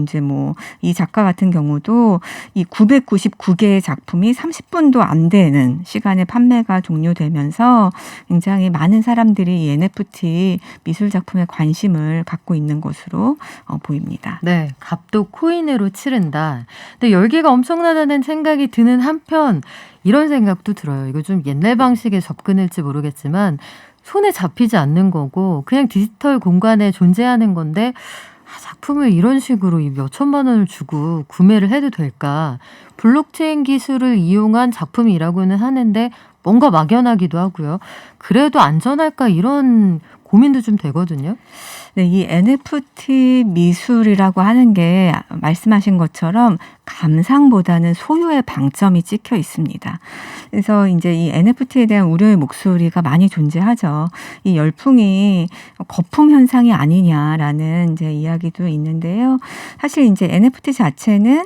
이제 뭐 이 작가 같은 경우도 이 999개의 작품이 30분도 안 되는 시간에 판매가 종료되면서 굉장히 많은 사람들이 이 NFT 미술 작품에 관심을 갖고 있는 것으로 보입니다. 네, 값도 코인으로 치른다. 근데 열기가 엄청나다는 생각이 드는 한편 이런 생각도 들어요. 이거 좀 옛날 방식의 접근일지 모르겠지만 손에 잡히지 않는 거고 그냥 디지털 공간에 존재하는 건데 작품을 이런 식으로 이 몇천만 원을 주고 구매를 해도 될까? 블록체인 기술을 이용한 작품이라고는 하는데 뭔가 막연하기도 하고요. 그래도 안전할까 이런 고민도 좀 되거든요. 네, 이 NFT 미술이라고 하는 게 말씀하신 것처럼 감상보다는 소유의 방점이 찍혀 있습니다. 그래서 이제 이 NFT에 대한 우려의 목소리가 많이 존재하죠. 이 열풍이 거품 현상이 아니냐라는 이제 이야기도 있는데요. 사실 이제 NFT 자체는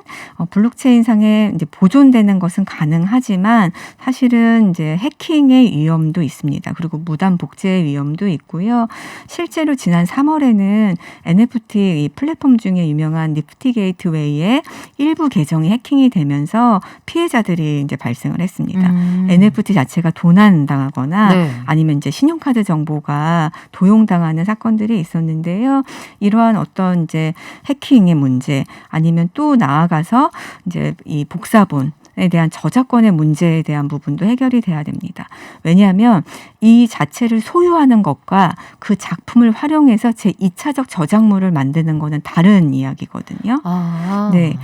블록체인 상에 이제 보존되는 것은 가능하지만 사실은 이제 해킹의 위험도 있습니다. 그리고 무단 복제의 위험도 있고요. 실제로 지난 3월에는 NFT 이 플랫폼 중에 유명한 니프티 게이트웨이의 일부 계정이 해킹이 되면서 피해자들이 이제 발생을 했습니다. NFT 자체가 도난당하거나 네. 아니면 이제 신용카드 정보가 도용당하는 사건들이 있었는데요. 이러한 어떤 이제 해킹의 문제 아니면 또 나아가서 이제 이 복사본에 대한 저작권의 문제에 대한 부분도 해결이 돼야 됩니다. 왜냐하면 이 자체를 소유하는 것과 그 작품을 활용해서 제2차적 저작물을 만드는 거는 다른 이야기거든요. 아. 네.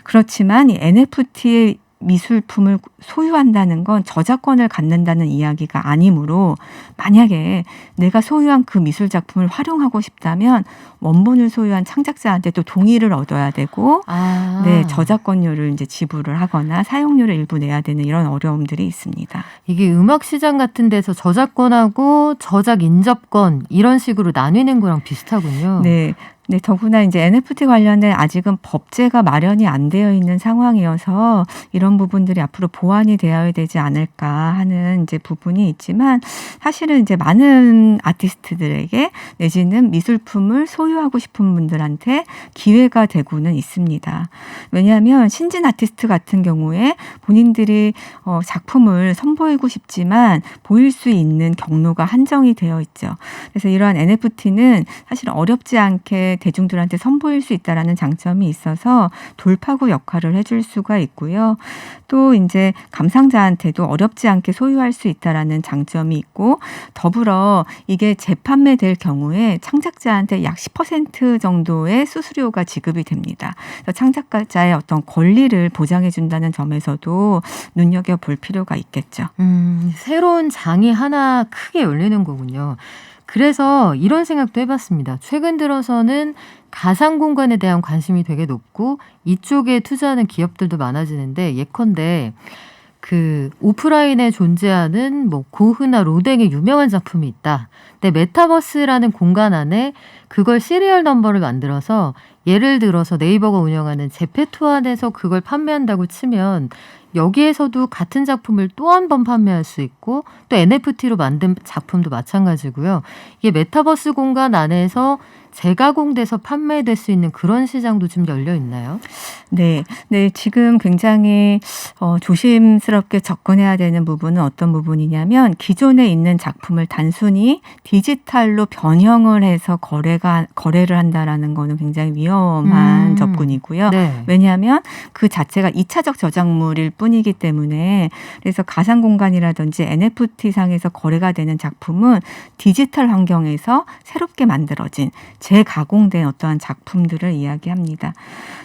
그렇지만 이 NFT의 미술품을 소유한다는 건 저작권을 갖는다는 이야기가 아니므로 만약에 내가 소유한 그 미술 작품을 활용하고 싶다면 원본을 소유한 창작자한테 또 동의를 얻어야 되고 아. 네, 저작권료를 이제 지불을 하거나 사용료를 일부 내야 되는 이런 어려움들이 있습니다. 이게 음악 시장 같은 데서 저작권하고 저작 인접권 이런 식으로 나뉘는 거랑 비슷하군요. 네. 네, 더구나 이제 NFT 관련된 아직은 법제가 마련이 안 되어 있는 상황이어서 이런 부분들이 앞으로 보완이 되어야 되지 않을까 하는 이제 부분이 있지만 사실은 이제 많은 아티스트들에게 내지는 미술품을 소유하고 싶은 분들한테 기회가 되고는 있습니다. 왜냐하면 신진 아티스트 같은 경우에 본인들이 작품을 선보이고 싶지만 보일 수 있는 경로가 한정이 되어 있죠. 그래서 이러한 NFT는 사실 어렵지 않게 대중들한테 선보일 수 있다라는 장점이 있어서 돌파구 역할을 해줄 수가 있고요. 또 이제 감상자한테도 어렵지 않게 소유할 수 있다라는 장점이 있고 더불어 이게 재판매될 경우에 창작자한테 약 10% 정도의 수수료가 지급이 됩니다. 그래서 창작자의 어떤 권리를 보장해 준다는 점에서도 눈여겨볼 필요가 있겠죠. 새로운 장이 하나 크게 열리는 거군요. 그래서 이런 생각도 해봤습니다. 최근 들어서는 가상 공간에 대한 관심이 되게 높고 이쪽에 투자하는 기업들도 많아지는데 예컨대 그 오프라인에 존재하는 뭐 고흐나 로댕의 유명한 작품이 있다. 근데 메타버스라는 공간 안에 그걸 시리얼 넘버를 만들어서 예를 들어서 네이버가 운영하는 제페토 안에서 그걸 판매한다고 치면 여기에서도 같은 작품을 또 한 번 판매할 수 있고 또 NFT로 만든 작품도 마찬가지고요. 이게 메타버스 공간 안에서 재가공돼서 판매될 수 있는 그런 시장도 좀 열려 있나요? 네, 네, 지금 굉장히 조심스럽게 접근해야 되는 부분은 어떤 부분이냐면 기존에 있는 작품을 단순히 디지털로 변형을 해서 거래를 한다라는 거는 굉장히 위험한 접근이고요. 네. 왜냐하면 그 자체가 2차적 저작물일 뿐이기 때문에 그래서 가상 공간이라든지 NFT 상에서 거래가 되는 작품은 디지털 환경에서 새롭게 만들어진 재가공된 어떠한 작품들을 이야기합니다.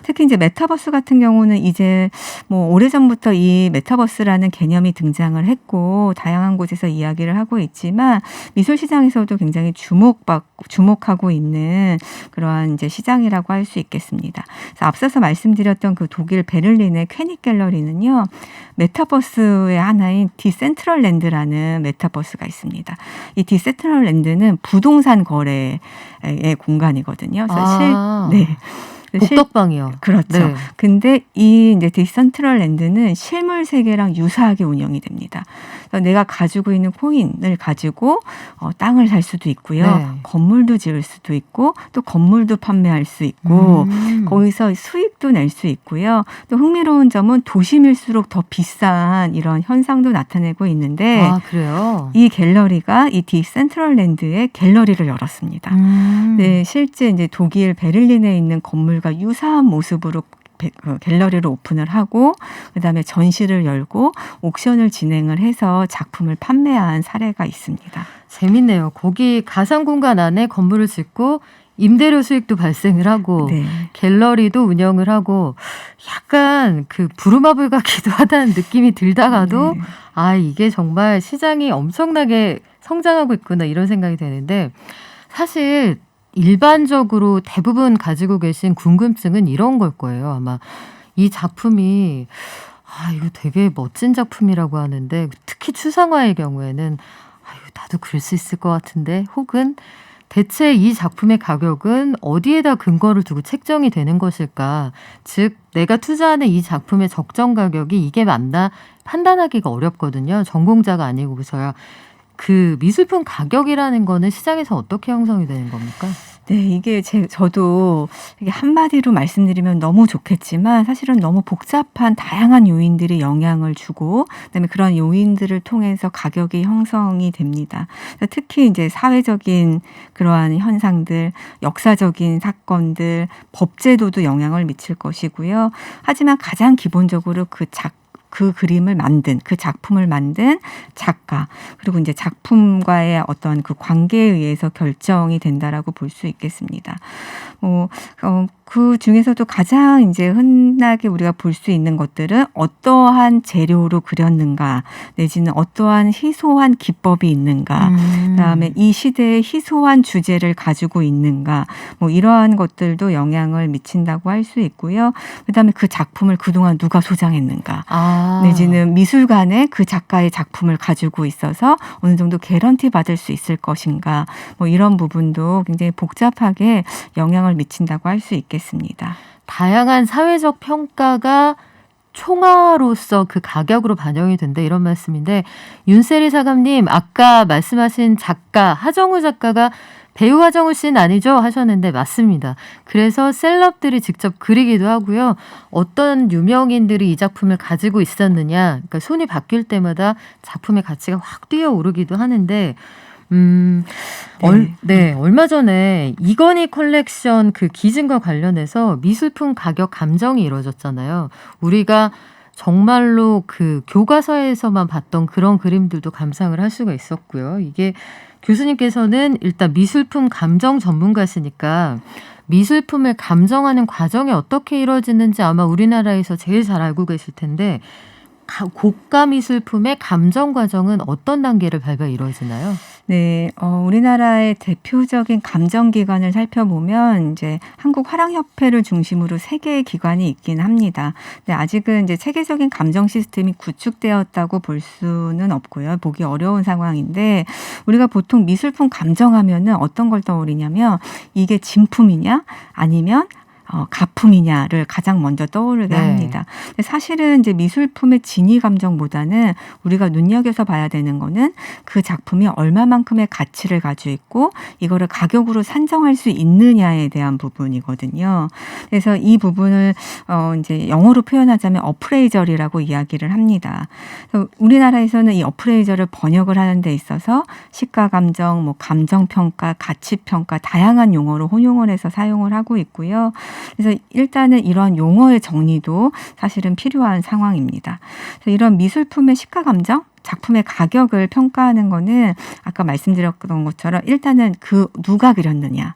특히 이제 메타버스 같은 경우는 이제 뭐 오래전부터 이 메타버스라는 개념이 등장을 했고 다양한 곳에서 이야기를 하고 있지만 미술 시장에서도 굉장히 주목하고 있는 그러한 이제 시장이라고 할 할 수 있겠습니다. 그래서 앞서서 말씀드렸던 그 독일 베를린의 퀘닉 갤러리는요. 메타버스의 하나인 디센트럴랜드라는 메타버스가 있습니다. 이 디센트럴랜드는 부동산 거래의 공간이거든요. 그래서 네. 복덕방이요. 그렇죠. 네. 근데 이 이제 디센트럴랜드는 실물 세계랑 유사하게 운영이 됩니다. 그래서 내가 가지고 있는 코인을 가지고 땅을 살 수도 있고요. 네. 건물도 지을 수도 있고 또 건물도 판매할 수 있고 거기서 수익도 낼 수 있고요. 또 흥미로운 점은 도심일수록 더 비싼 이런 현상도 나타내고 있는데 아, 그래요? 이 갤러리가 이 디센트럴랜드에 갤러리를 열었습니다. 네, 실제 이제 독일 베를린에 있는 건물과 유사한 모습으로 갤러리를 오픈을 하고 그다음에 전시를 열고 옥션을 진행을 해서 작품을 판매한 사례가 있습니다. 재밌네요. 거기 가상 공간 안에 건물을 짓고 임대료 수익도 발생을 하고 네. 갤러리도 운영을 하고 약간 그 부루마블 같기도 하다는 느낌이 들다가도 네. 아, 이게 정말 시장이 엄청나게 성장하고 있구나 이런 생각이 되는데 사실 일반적으로 대부분 가지고 계신 궁금증은 이런 걸 거예요. 아마 이 작품이 이거 되게 멋진 작품이라고 하는데 특히 추상화의 경우에는 나도 그릴 수 있을 것 같은데 혹은 대체 이 작품의 가격은 어디에다 근거를 두고 책정이 되는 것일까? 즉 내가 투자하는 이 작품의 적정 가격이 이게 맞나 판단하기가 어렵거든요. 전공자가 아니고서야. 그 미술품 가격이라는 거는 시장에서 어떻게 형성이 되는 겁니까? 네, 이게 저도 이게 한마디로 말씀드리면 너무 좋겠지만 사실은 너무 복잡한 다양한 요인들이 영향을 주고 그다음에 그런 요인들을 통해서 가격이 형성이 됩니다. 특히 이제 사회적인 그러한 현상들, 역사적인 사건들, 법제도도 영향을 미칠 것이고요. 하지만 가장 기본적으로 그 그림을 만든 그 작품을 만든 작가 그리고 이제 작품과의 어떤 그 관계에 의해서 결정이 된다라고 볼 수 있겠습니다. 그 중에서도 가장 이제 흔하게 우리가 볼 수 있는 것들은 어떠한 재료로 그렸는가 내지는 어떠한 희소한 기법이 있는가 그다음에 이 시대의 희소한 주제를 가지고 있는가 뭐 이러한 것들도 영향을 미친다고 할 수 있고요. 그다음에 그 작품을 그동안 누가 소장했는가 내지는 미술관에 그 작가의 작품을 가지고 있어서 어느 정도 개런티 받을 수 있을 것인가 뭐 이런 부분도 굉장히 복잡하게 영향을 미친다고 할 수 있겠습니다. 다양한 사회적 평가가 총화로서 그 가격으로 반영이 된다 이런 말씀인데 윤세리 사감님 아까 말씀하신 작가 하정우 작가가 배우 하정우 씨는 아니죠 하셨는데 맞습니다. 그래서 셀럽들이 직접 그리기도 하고요. 어떤 유명인들이 이 작품을 가지고 있었느냐 그러니까 손이 바뀔 때마다 작품의 가치가 확 뛰어오르기도 하는데 얼마 전에 이건희 컬렉션 그 기증과 관련해서 미술품 가격 감정이 이루어졌잖아요. 우리가 정말로 그 교과서에서만 봤던 그런 그림들도 감상을 할 수가 있었고요. 이게 교수님께서는 일단 미술품 감정 전문가시니까 미술품을 감정하는 과정이 어떻게 이루어지는지 아마 우리나라에서 제일 잘 알고 계실 텐데 고가 미술품의 감정 과정은 어떤 단계를 밟아 이루어지나요? 네, 우리나라의 대표적인 감정기관을 살펴보면 이제 한국화랑협회를 중심으로 3개의 기관이 있긴 합니다. 근데 아직은 이제 체계적인 감정 시스템이 구축되었다고 볼 수는 없고요. 보기 어려운 상황인데 우리가 보통 미술품 감정하면은 어떤 걸 떠올리냐면 이게 진품이냐 아니면 가품이냐를 가장 먼저 떠오르게 합니다. 근데 사실은 이제 미술품의 진위 감정보다는 우리가 눈여겨서 봐야 되는 거는 그 작품이 얼마만큼의 가치를 가지고 있고 이거를 가격으로 산정할 수 있느냐에 대한 부분이거든요. 그래서 이 부분을 이제 영어로 표현하자면 어프레이저리라고 이야기를 합니다. 그래서 우리나라에서는 이 어프레이저를 번역을 하는 데 있어서 시가 감정, 뭐 감정 평가, 가치 평가 다양한 용어로 혼용을 해서 사용을 하고 있고요. 그래서 일단은 이런 용어의 정리도 사실은 필요한 상황입니다. 그래서 이런 미술품의 시가 감정, 작품의 가격을 평가하는 거는 아까 말씀드렸던 것처럼 일단은 그 누가 그렸느냐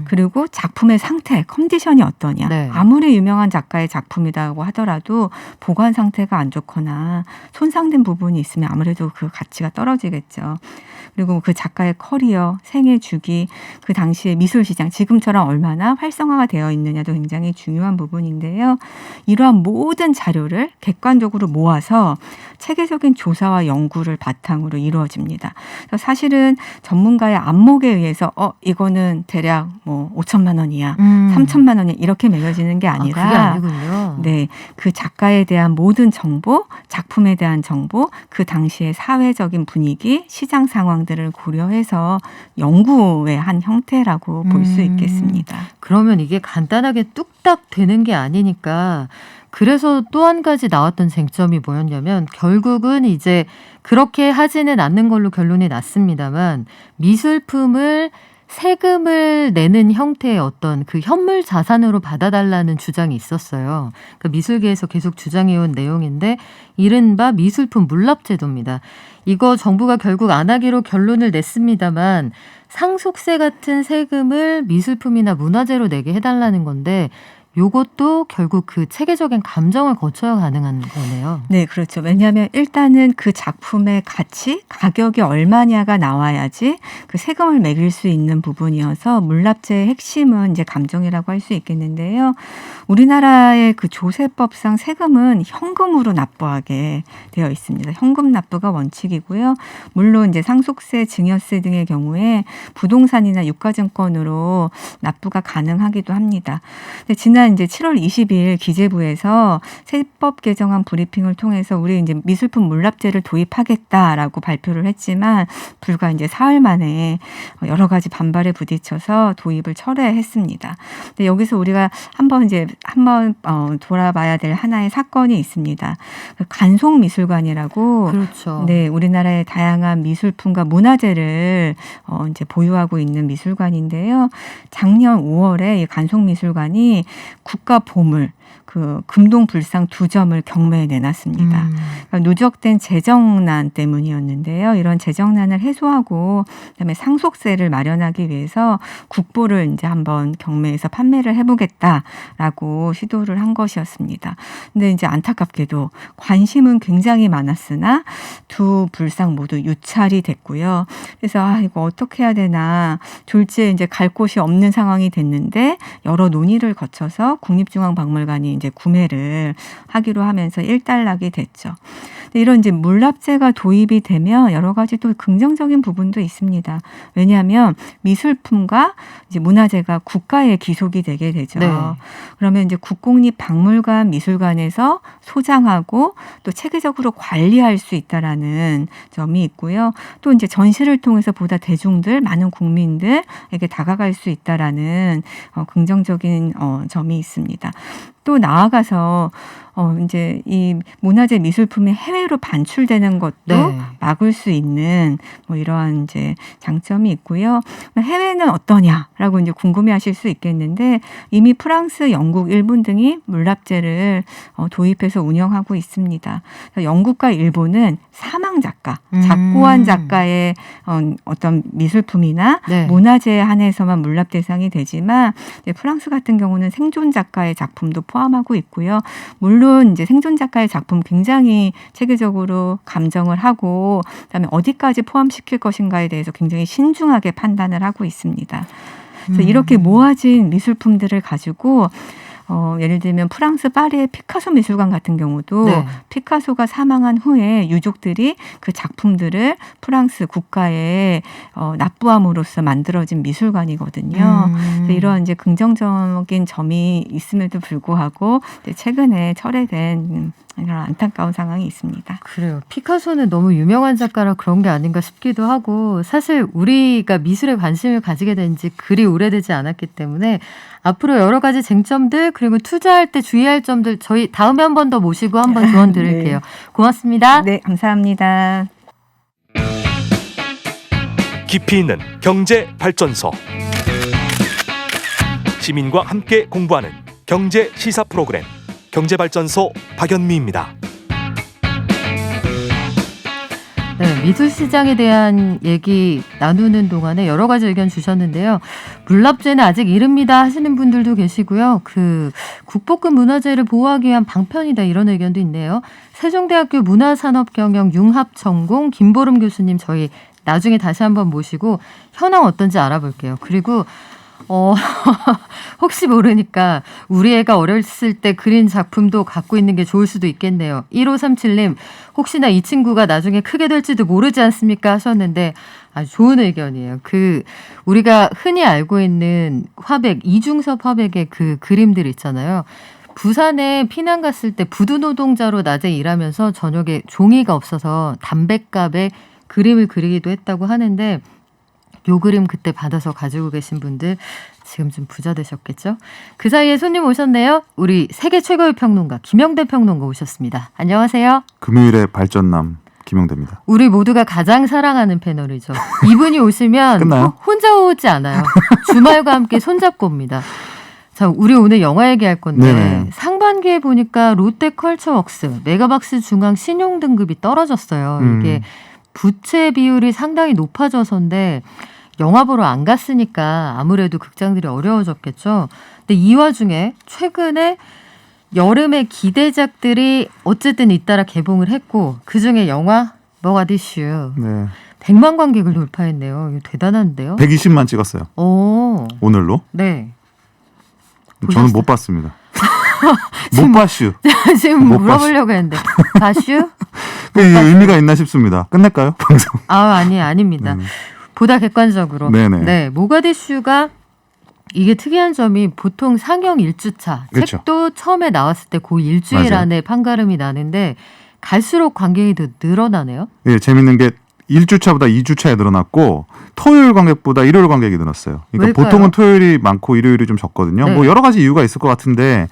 그리고 작품의 상태, 컨디션이 어떠냐. 네. 아무리 유명한 작가의 작품이라고 하더라도 보관 상태가 안 좋거나 손상된 부분이 있으면 아무래도 그 가치가 떨어지겠죠. 그리고 그 작가의 커리어, 생애 주기, 그 당시의 미술 시장 지금처럼 얼마나 활성화가 되어 있느냐도 굉장히 중요한 부분인데요. 이러한 모든 자료를 객관적으로 모아서 체계적인 조사와 연구를 바탕으로 이루어집니다. 그래서 사실은 전문가의 안목에 의해서 이거는 대략 뭐 5천만 원이야, 3천만 원이야 이렇게 매겨지는 게 아니라 그게 아니군요. 네, 그 작가에 대한 모든 정보, 작품에 대한 정보, 그 당시의 사회적인 분위기, 시장 상황들을 고려해서 연구의 한 형태라고 볼 수 있겠습니다. 그러면 이게 간단하게 뚝딱 되는 게 아니니까 그래서 또 한 가지 나왔던 쟁점이 뭐였냐면 결국은 이제 그렇게 하지는 않는 걸로 결론이 났습니다만 미술품을 세금을 내는 형태의 어떤 그 현물 자산으로 받아달라는 주장이 있었어요. 그 미술계에서 계속 주장해온 내용인데 이른바 미술품 물납제도입니다. 이거 정부가 결국 안 하기로 결론을 냈습니다만 상속세 같은 세금을 미술품이나 문화재로 내게 해달라는 건데 요것도 결국 그 체계적인 감정을 거쳐야 가능한 거네요. 네, 그렇죠. 왜냐하면 일단은 그 작품의 가치, 가격이 얼마냐가 나와야지 그 세금을 매길 수 있는 부분이어서 물납제의 핵심은 이제 감정이라고 할 수 있겠는데요. 우리나라의 그 조세법상 세금은 현금으로 납부하게 되어 있습니다. 현금 납부가 원칙이고요. 물론 이제 상속세, 증여세 등의 경우에 부동산이나 유가증권으로 납부가 가능하기도 합니다. 근데 지난 이제 7월 22일 기재부에서 세법 개정안 브리핑을 통해서 우리 이제 미술품 물납제를 도입하겠다라고 발표를 했지만 불과 이제 사흘 만에 여러 가지 반발에 부딪혀서 도입을 철회했습니다. 근데 여기서 우리가 한번 돌아봐야 될 하나의 사건이 있습니다. 간송미술관이라고 그렇죠. 네, 우리나라의 다양한 미술품과 문화재를 이제 보유하고 있는 미술관인데요. 작년 5월에 이 간송미술관이 국가 보물 그 금동불상 2점을 경매에 내놨습니다. 그러니까 누적된 재정난 때문이었는데요. 이런 재정난을 해소하고 그다음에 상속세를 마련하기 위해서 국보를 이제 한번 경매에서 판매를 해보겠다라고 시도를 한 것이었습니다. 근데 이제 안타깝게도 관심은 굉장히 많았으나 두 불상 모두 유찰이 됐고요. 그래서 이거 어떻게 해야 되나 졸지에 이제 갈 곳이 없는 상황이 됐는데 여러 논의를 거쳐서 국립중앙박물관이 이제 구매를 하기로 하면서 일단락이 됐죠. 이런 이제 물납제가 도입이 되면 여러 가지 또 긍정적인 부분도 있습니다. 왜냐하면 미술품과 이제 문화재가 국가에 기속이 되게 되죠. 네. 그러면 이제 국공립박물관 미술관에서 소장하고 또 체계적으로 관리할 수 있다라는 점이 있고요. 또 이제 전시를 통해서 보다 대중들, 많은 국민들에게 다가갈 수 있다라는 긍정적인 점이 있습니다. 또 나아가서 이제 이 문화재 미술품이 해외로 반출되는 것도 네. 막을 수 있는 뭐 이러한 이제 장점이 있고요. 해외는 어떠냐라고 이제 궁금해하실 수 있겠는데 이미 프랑스, 영국, 일본 등이 물납제를 도입해서 운영하고 있습니다. 영국과 일본은 사망 작가, 작고한 작가의 어떤 미술품이나 네. 문화재에 한해서만 물납 대상이 되지만 이제 프랑스 같은 경우는 생존 작가의 작품도 포함하고 있고요. 물론 이제 생존 작가의 작품 굉장히 체계적으로 감정을 하고 그다음에 어디까지 포함시킬 것인가에 대해서 굉장히 신중하게 판단을 하고 있습니다. 그래서 이렇게 모아진 미술품들을 가지고 예를 들면 프랑스 파리의 피카소 미술관 같은 경우도 네. 피카소가 사망한 후에 유족들이 그 작품들을 프랑스 국가에 납부함으로써 만들어진 미술관이거든요. 그래서 이런 이제 긍정적인 점이 있음에도 불구하고 최근에 철회된 이런 안타까운 상황이 있습니다. 그래요. 피카소는 너무 유명한 작가라 그런 게 아닌가 싶기도 하고 사실 우리가 미술에 관심을 가지게 된 지 그리 오래되지 않았기 때문에 앞으로 여러 가지 쟁점들 그리고 투자할 때 주의할 점들 저희 다음에 한 번 더 모시고 한번 조언 드릴게요. 네. 고맙습니다. 네, 감사합니다. 깊이 있는 경제 발전소. 시민과 함께 공부하는 경제 시사 프로그램 경제발전소 박연미입니다. 네, 미술 시장에 대한 얘기 나누는 동안에 여러 가지 의견 주셨는데요. 물납제는 아직 이릅니다 하시는 분들도 계시고요. 그 국보급 문화재를 보호하기 위한 방편이다 이런 의견도 있네요. 세종대학교 문화산업경영 융합전공 김보름 교수님 저희 나중에 다시 한번 모시고 현황 어떤지 알아볼게요. 그리고 혹시 모르니까 우리 애가 어렸을 때 그린 작품도 갖고 있는 게 좋을 수도 있겠네요. 1537님, 혹시나 이 친구가 나중에 크게 될지도 모르지 않습니까? 하셨는데 아주 좋은 의견이에요. 우리가 흔히 알고 있는 화백, 이중섭 화백의 그 그림들 있잖아요. 부산에 피난 갔을 때 부두 노동자로 낮에 일하면서 저녁에 종이가 없어서 담뱃갑에 그림을 그리기도 했다고 하는데 요 그림 그때 받아서 가지고 계신 분들 지금 좀 부자 되셨겠죠? 그 사이에 손님 오셨네요. 우리 세계 최고의 평론가 김영대 평론가 오셨습니다. 안녕하세요. 금요일의 발전남 김영대입니다. 우리 모두가 가장 사랑하는 패널이죠. 이분이 오시면 끝나요? 혼자 오지 않아요. 주말과 함께 손잡고 옵니다. 자, 우리 오늘 영화 얘기할 건데 네네. 상반기에 보니까 롯데컬처웍스 메가박스 중앙 신용 등급이 떨어졌어요. 이게 부채 비율이 상당히 높아져서인데 영화 보러 안 갔으니까 아무래도 극장들이 어려워졌겠죠. 근데 이 와중에 최근에 여름의 기대작들이 어쨌든 잇따라 개봉을 했고 그중에 영화 모가디슈 네. 100만 관객을 돌파했네요. 이거 대단한데요. 120만 찍었어요. 오, 오늘로. 네. 저는 못 봤습니다. 지금- 못 봤슈. 지금 못 물어보려고 했는데 바슈? 그 의미가 있나 싶습니다. 끝낼까요? 방송. 아닙니다. 보다 객관적으로. 네네. 네, 모가디슈가 이게 특이한 점이 보통 상영 1주차 그렇죠. 책도 처음에 나왔을 때 그 일주일 맞아요. 안에 판가름이 나는데 갈수록 관객이 더 늘어나네요. 예, 재밌는 게 1주차보다 2주차에 늘어났고 토요일 관객보다 일요일 관객이 늘었어요. 그러니까 왜일까요? 보통은 토요일이 많고 일요일이 좀 적거든요. 네. 뭐 여러 가지 이유가 있을 것 같은데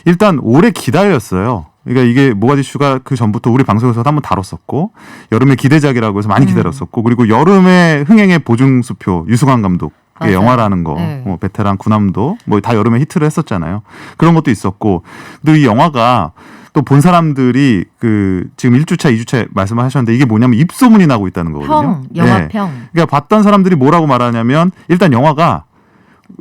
일단 오래 기다렸어요. 그러니까 이게 모가디슈가 그 전부터 우리 방송에서도 한번 다뤘었고 여름의 기대작이라고 해서 많이 기다렸었고 그리고 여름의 흥행의 보증수표 유승환 감독의 맞아요. 영화라는 거 네. 뭐 베테랑 구남도 뭐 다 여름에 히트를 했었잖아요. 그런 것도 있었고 또 이 영화가 또 본 사람들이 그 지금 1주차, 2주차 말씀하셨는데 이게 뭐냐면 입소문이 나고 있다는 거거든요. 영화 네. 평. 그러니까 봤던 사람들이 뭐라고 말하냐면 일단 영화가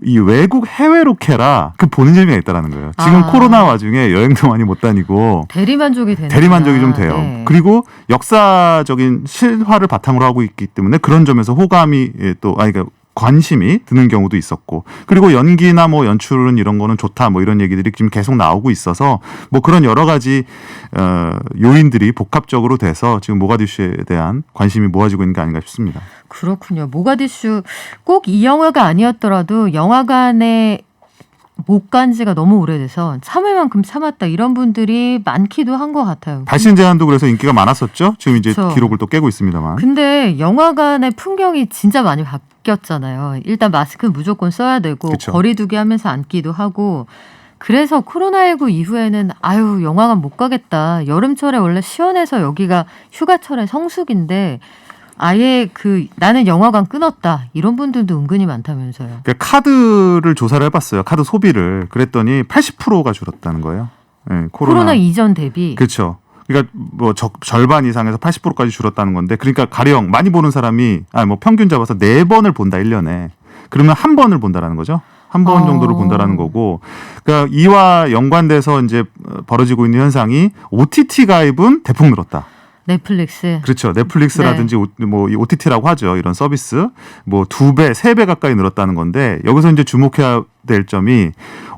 이 외국 해외 로케라 그 보는 재미가 있다라는 거예요. 지금 코로나 와중에 여행도 많이 못 다니고 대리만족이 되는 대리만족이 좀 돼요. 네. 그리고 역사적인 실화를 바탕으로 하고 있기 때문에 그런 점에서 호감이 그러니까 관심이 드는 경우도 있었고 그리고 연기나 뭐 연출은 이런 거는 좋다 뭐 이런 얘기들이 지금 계속 나오고 있어서 뭐 그런 여러 가지 요인들이 복합적으로 돼서 지금 모가디슈에 대한 관심이 모아지고 있는 게 아닌가 싶습니다. 그렇군요. 모가디슈 꼭 이 영화가 아니었더라도 영화관에 못 간 지가 너무 오래돼서 참을 만큼 참았다 이런 분들이 많기도 한 것 같아요. 발신 제한도 그래서 인기가 많았었죠. 지금 이제 그쵸. 기록을 또 깨고 있습니다만. 근데 영화관의 풍경이 진짜 많이 바뀌었잖아요. 일단 마스크는 무조건 써야 되고 그쵸. 거리두기 하면서 앉기도 하고 그래서 코로나19 이후에는 아유 영화관 못 가겠다. 여름철에 원래 시원해서 여기가 휴가철의 성수기인데 아예 나는 영화관 끊었다. 이런 분들도 은근히 많다면서요. 그러니까 카드를 조사를 해봤어요. 카드 소비를. 그랬더니 80%가 줄었다는 거예요. 네, 코로나 이전 대비. 그렇죠. 그러니까 뭐 절반 이상에서 80%까지 줄었다는 건데 그러니까 가령 많이 보는 사람이 뭐 평균 잡아서 4번을 본다 1년에. 그러면 한 번을 본다라는 거죠. 한 번 정도를 본다라는 거고. 그러니까 이와 연관돼서 이제 벌어지고 있는 현상이 OTT 가입은 대폭 늘었다. 넷플릭스. 그렇죠. 넷플릭스라든지 뭐 이 OTT라고 하죠. 이런 서비스 뭐 2배, 3배 가까이 늘었다는 건데 여기서 이제 주목해야 될 점이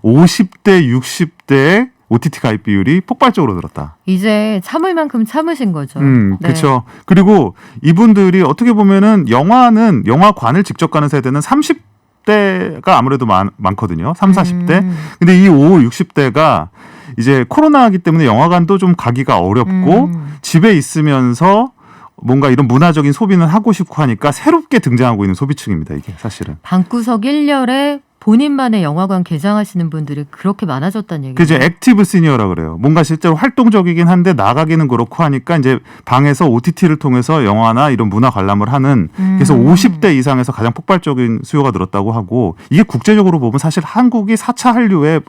50대, 60대의 OTT 가입 비율이 폭발적으로 늘었다. 이제 참을 만큼 참으신 거죠. 네. 그렇죠. 그리고 이분들이 어떻게 보면은 영화관을 직접 가는 세대는 30대가 아무래도 많거든요. 3, 40대. 근데 이 5, 60대가 이제 코로나이기 때문에 영화관도 좀 가기가 어렵고 집에 있으면서 뭔가 이런 문화적인 소비는 하고 싶고 하니까 새롭게 등장하고 있는 소비층입니다. 이게 사실은. 방구석 1열에 본인만의 영화관 개장하시는 분들이 그렇게 많아졌다는 얘기죠. 그죠. 액티브 시니어라 그래요. 뭔가 실제로 활동적이긴 한데 나가기는 그렇고 하니까 이제 방에서 OTT를 통해서 영화나 이런 문화 관람을 하는 그래서 50대 이상에서 가장 폭발적인 수요가 늘었다고 하고 이게 국제적으로 보면 사실 한국이 4차 한류의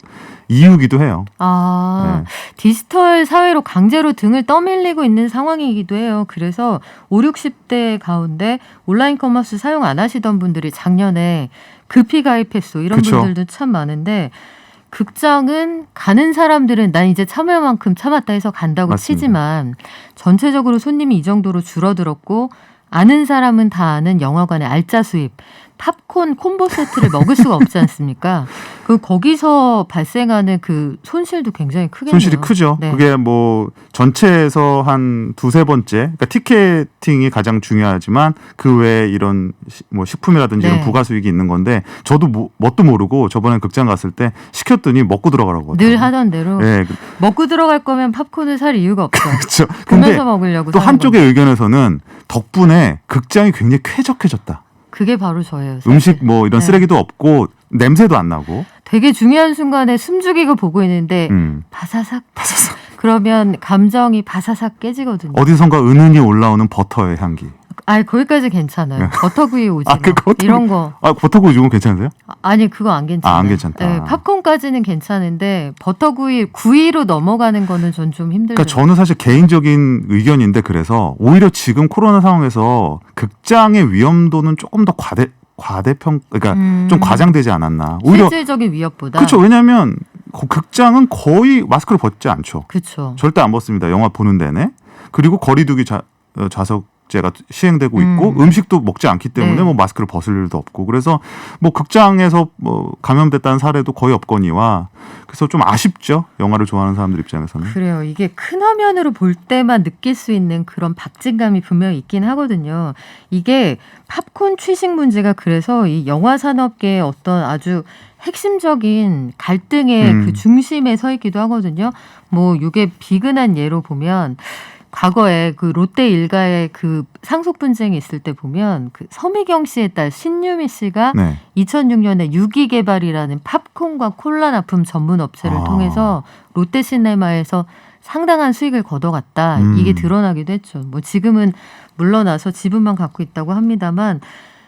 이유기도 해요. 아, 네. 디지털 사회로 강제로 등을 떠밀리고 있는 상황이기도 해요. 그래서 5, 60대 가운데 온라인 커머스 사용 안 하시던 분들이 작년에 급히 가입했어. 이런 그쵸. 분들도 참 많은데 극장은 가는 사람들은 난 이제 참을 만큼 참았다 해서 간다고 맞습니다. 치지만 전체적으로 손님이 이 정도로 줄어들었고 아는 사람은 다 아는 영화관의 알짜 수입, 팝콘 콤보 세트를 먹을 수가 없지 않습니까? 그 거기서 발생하는 그 손실도 굉장히 크겠네요. 손실이 크죠. 네. 그게 뭐 전체에서 한 두세 번째, 그러니까 티켓팅이 가장 중요하지만 그 외에 이런 뭐 식품이라든지 네. 이런 부가 수익이 있는 건데 저도 뭣도 모르고 저번에 극장 갔을 때 시켰더니 먹고 들어가라고 늘 하더라고요. 하던 대로 네, 먹고 들어갈 거면 팝콘을 살 이유가 없죠. 그렇죠. 근데 보면서 먹으려고 또 사는 한쪽의 건데. 의견에서는 덕분에 극장이 굉장히 쾌적해졌다. 그게 바로 저예요. 사실. 음식 뭐 이런 네. 쓰레기도 없고 냄새도 안 나고. 되게 중요한 순간에 숨 죽이고 보고 있는데 바사삭 그러면 감정이 바사삭 깨지거든요. 어디선가 은은히 올라오는 버터의 향기. 아니 거기까지 괜찮아요. 버터구이 오징어 그것도 이런 거. 아, 버터구이 주면 괜찮으세요? 아니 그거 안 괜찮아요. 안 괜찮다. 네, 팝콘까지는 괜찮은데 버터구이 구이로 넘어가는 거는 전 좀 힘들어요. 그러니까 저는 사실 개인적인 의견인데 그래서 오히려 지금 코로나 상황에서 극장의 위험도는 조금 더 과대평 그러니까 좀 과장되지 않았나. 오히려 실질적인 위협보다. 그렇죠. 왜냐하면 극장은 거의 마스크를 벗지 않죠. 그렇죠. 절대 안 벗습니다. 영화 보는 내내. 그리고 거리두기 좌석제가 시행되고 있고 음식도 먹지 않기 때문에 네. 뭐 마스크를 벗을 일도 없고 그래서 뭐 극장에서 뭐 감염됐다는 사례도 거의 없거니와 그래서 좀 아쉽죠. 영화를 좋아하는 사람들 입장에서는. 그래요. 이게 큰 화면으로 볼 때만 느낄 수 있는 그런 박진감이 분명히 있긴 하거든요. 이게 팝콘 취식 문제가 그래서 이 영화 산업계의 어떤 아주 핵심적인 갈등의 그 중심에 서 있기도 하거든요. 뭐 이게 비근한 예로 보면 과거에 그 롯데 일가의 그 상속 분쟁이 있을 때 보면 그 서미경 씨의 딸 신유미 씨가 네. 2006년에 유기개발이라는 팝콘과 콜라 납품 전문 업체를 통해서 롯데시네마에서 상당한 수익을 거둬갔다. 이게 드러나기도 했죠. 뭐 지금은 물러나서 지분만 갖고 있다고 합니다만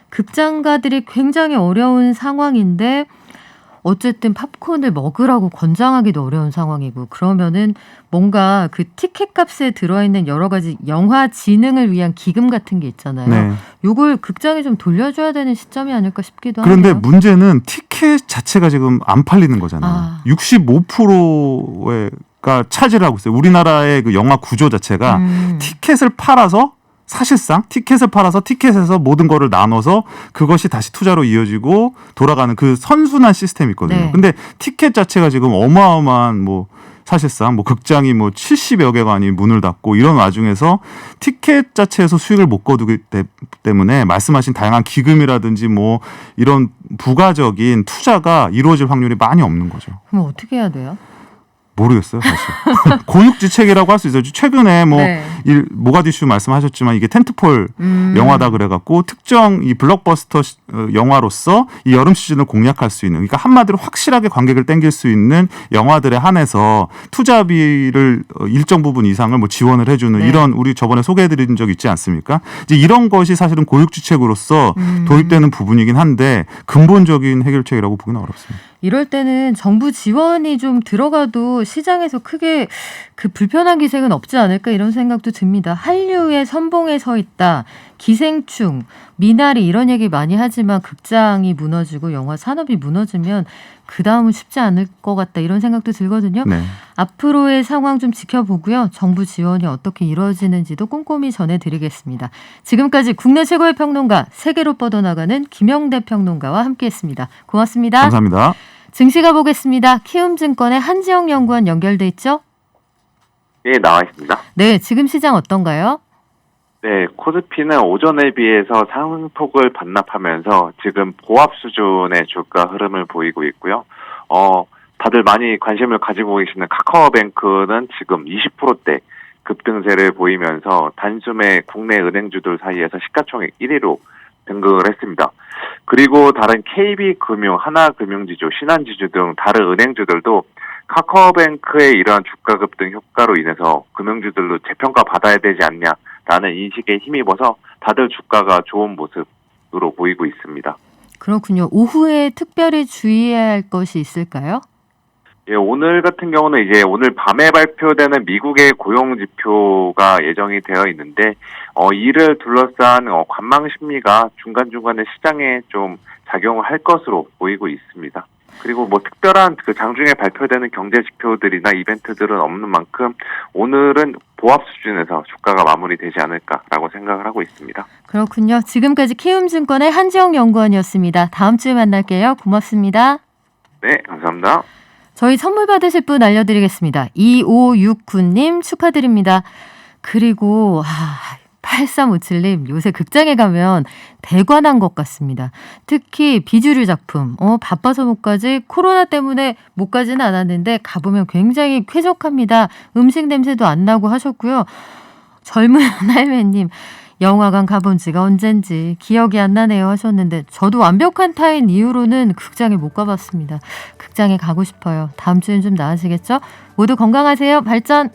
극장가들이 굉장히 어려운 상황인데 어쨌든 팝콘을 먹으라고 권장하기도 어려운 상황이고 그러면은 뭔가 그 티켓 값에 들어있는 여러 가지 영화 진흥을 위한 기금 같은 게 있잖아요. 네. 요걸 극장에 좀 돌려줘야 되는 시점이 아닐까 싶기도 하네요. 그런데 문제는 티켓 자체가 지금 안 팔리는 거잖아요. 아. 65%가 차지를 하고 있어요. 우리나라의 그 영화 구조 자체가 티켓을 팔아서 사실상 티켓을 팔아서 티켓에서 모든 거를 나눠서 그것이 다시 투자로 이어지고 돌아가는 그 선순환 시스템이 있거든요. 네. 근데 티켓 자체가 지금 어마어마한 뭐 사실상 뭐 극장이 뭐 70여 개관이 문을 닫고 이런 와중에서 티켓 자체에서 수익을 못 거두기 때문에 말씀하신 다양한 기금이라든지 뭐 이런 부가적인 투자가 이루어질 확률이 많이 없는 거죠. 그럼 어떻게 해야 돼요? 모르겠어요, 사실. 고육지책이라고 할 수 있어요. 최근에 뭐 네. 모가디슈 말씀하셨지만 이게 텐트폴 영화다 그래갖고 특정 이 블록버스터 영화로서 이 여름 시즌을 공략할 수 있는, 그러니까 한마디로 확실하게 관객을 땡길 수 있는 영화들에 한해서 투자비를 일정 부분 이상을 뭐 지원을 해주는 네. 이런 우리 저번에 소개해드린 적 있지 않습니까? 이제 이런 것이 사실은 고육지책으로서 도입되는 부분이긴 한데 근본적인 해결책이라고 보기는 어렵습니다. 이럴 때는 정부 지원이 좀 들어가도 시장에서 크게 그 불편한 기색은 없지 않을까 이런 생각도 듭니다. 한류의 선봉에 서 있다. 기생충, 미나리 이런 얘기 많이 하지만 극장이 무너지고 영화 산업이 무너지면 그 다음은 쉽지 않을 것 같다 이런 생각도 들거든요. 네. 앞으로의 상황 좀 지켜보고요. 정부 지원이 어떻게 이루어지는지도 꼼꼼히 전해드리겠습니다. 지금까지 국내 최고의 평론가, 세계로 뻗어나가는 김영대 평론가와 함께했습니다. 고맙습니다. 감사합니다. 증시 가보겠습니다. 키움증권의 한지영 연구원 연결돼 있죠? 예, 나와 있습니다. 네, 지금 시장 어떤가요? 네, 코스피는 오전에 비해서 상승폭을 반납하면서 지금 보합 수준의 주가 흐름을 보이고 있고요. 다들 많이 관심을 가지고 계시는 카카오뱅크는 지금 20%대 급등세를 보이면서 단숨에 국내 은행주들 사이에서 시가총액 1위로 등극을 했습니다. 그리고 다른 KB금융, 하나금융지주, 신한지주 등 다른 은행주들도 카카오뱅크의 이러한 주가 급등 효과로 인해서 금융주들로 재평가 받아야 되지 않냐라는 인식에 힘입어서 다들 주가가 좋은 모습으로 보이고 있습니다. 그렇군요. 오후에 특별히 주의해야 할 것이 있을까요? 예, 오늘 같은 경우는 이제 오늘 밤에 발표되는 미국의 고용 지표가 예정이 되어 있는데, 이를 둘러싼 관망 심리가 중간중간에 시장에 좀 작용을 할 것으로 보이고 있습니다. 그리고 뭐 특별한 그 장중에 발표되는 경제 지표들이나 이벤트들은 없는 만큼 오늘은 보합 수준에서 주가가 마무리되지 않을까라고 생각을 하고 있습니다. 그렇군요. 지금까지 키움증권의 한지영 연구원이었습니다. 다음 주에 만날게요. 고맙습니다. 네, 감사합니다. 저희 선물 받으실 분 알려드리겠습니다. 2569님 축하드립니다. 그리고 8357님 요새 극장에 가면 대관한 것 같습니다. 특히 비주류 작품 바빠서 못 가지 코로나 때문에 못 가지는 않았는데 가보면 굉장히 쾌적합니다. 음식 냄새도 안 나고 하셨고요. 젊은 할매님 영화관 가본 지가 언젠지 기억이 안 나네요 하셨는데 저도 완벽한 타인 이후로는 극장에 못 가봤습니다. 극장에 가고 싶어요. 다음 주엔 좀 나아지겠죠? 모두 건강하세요. 발전!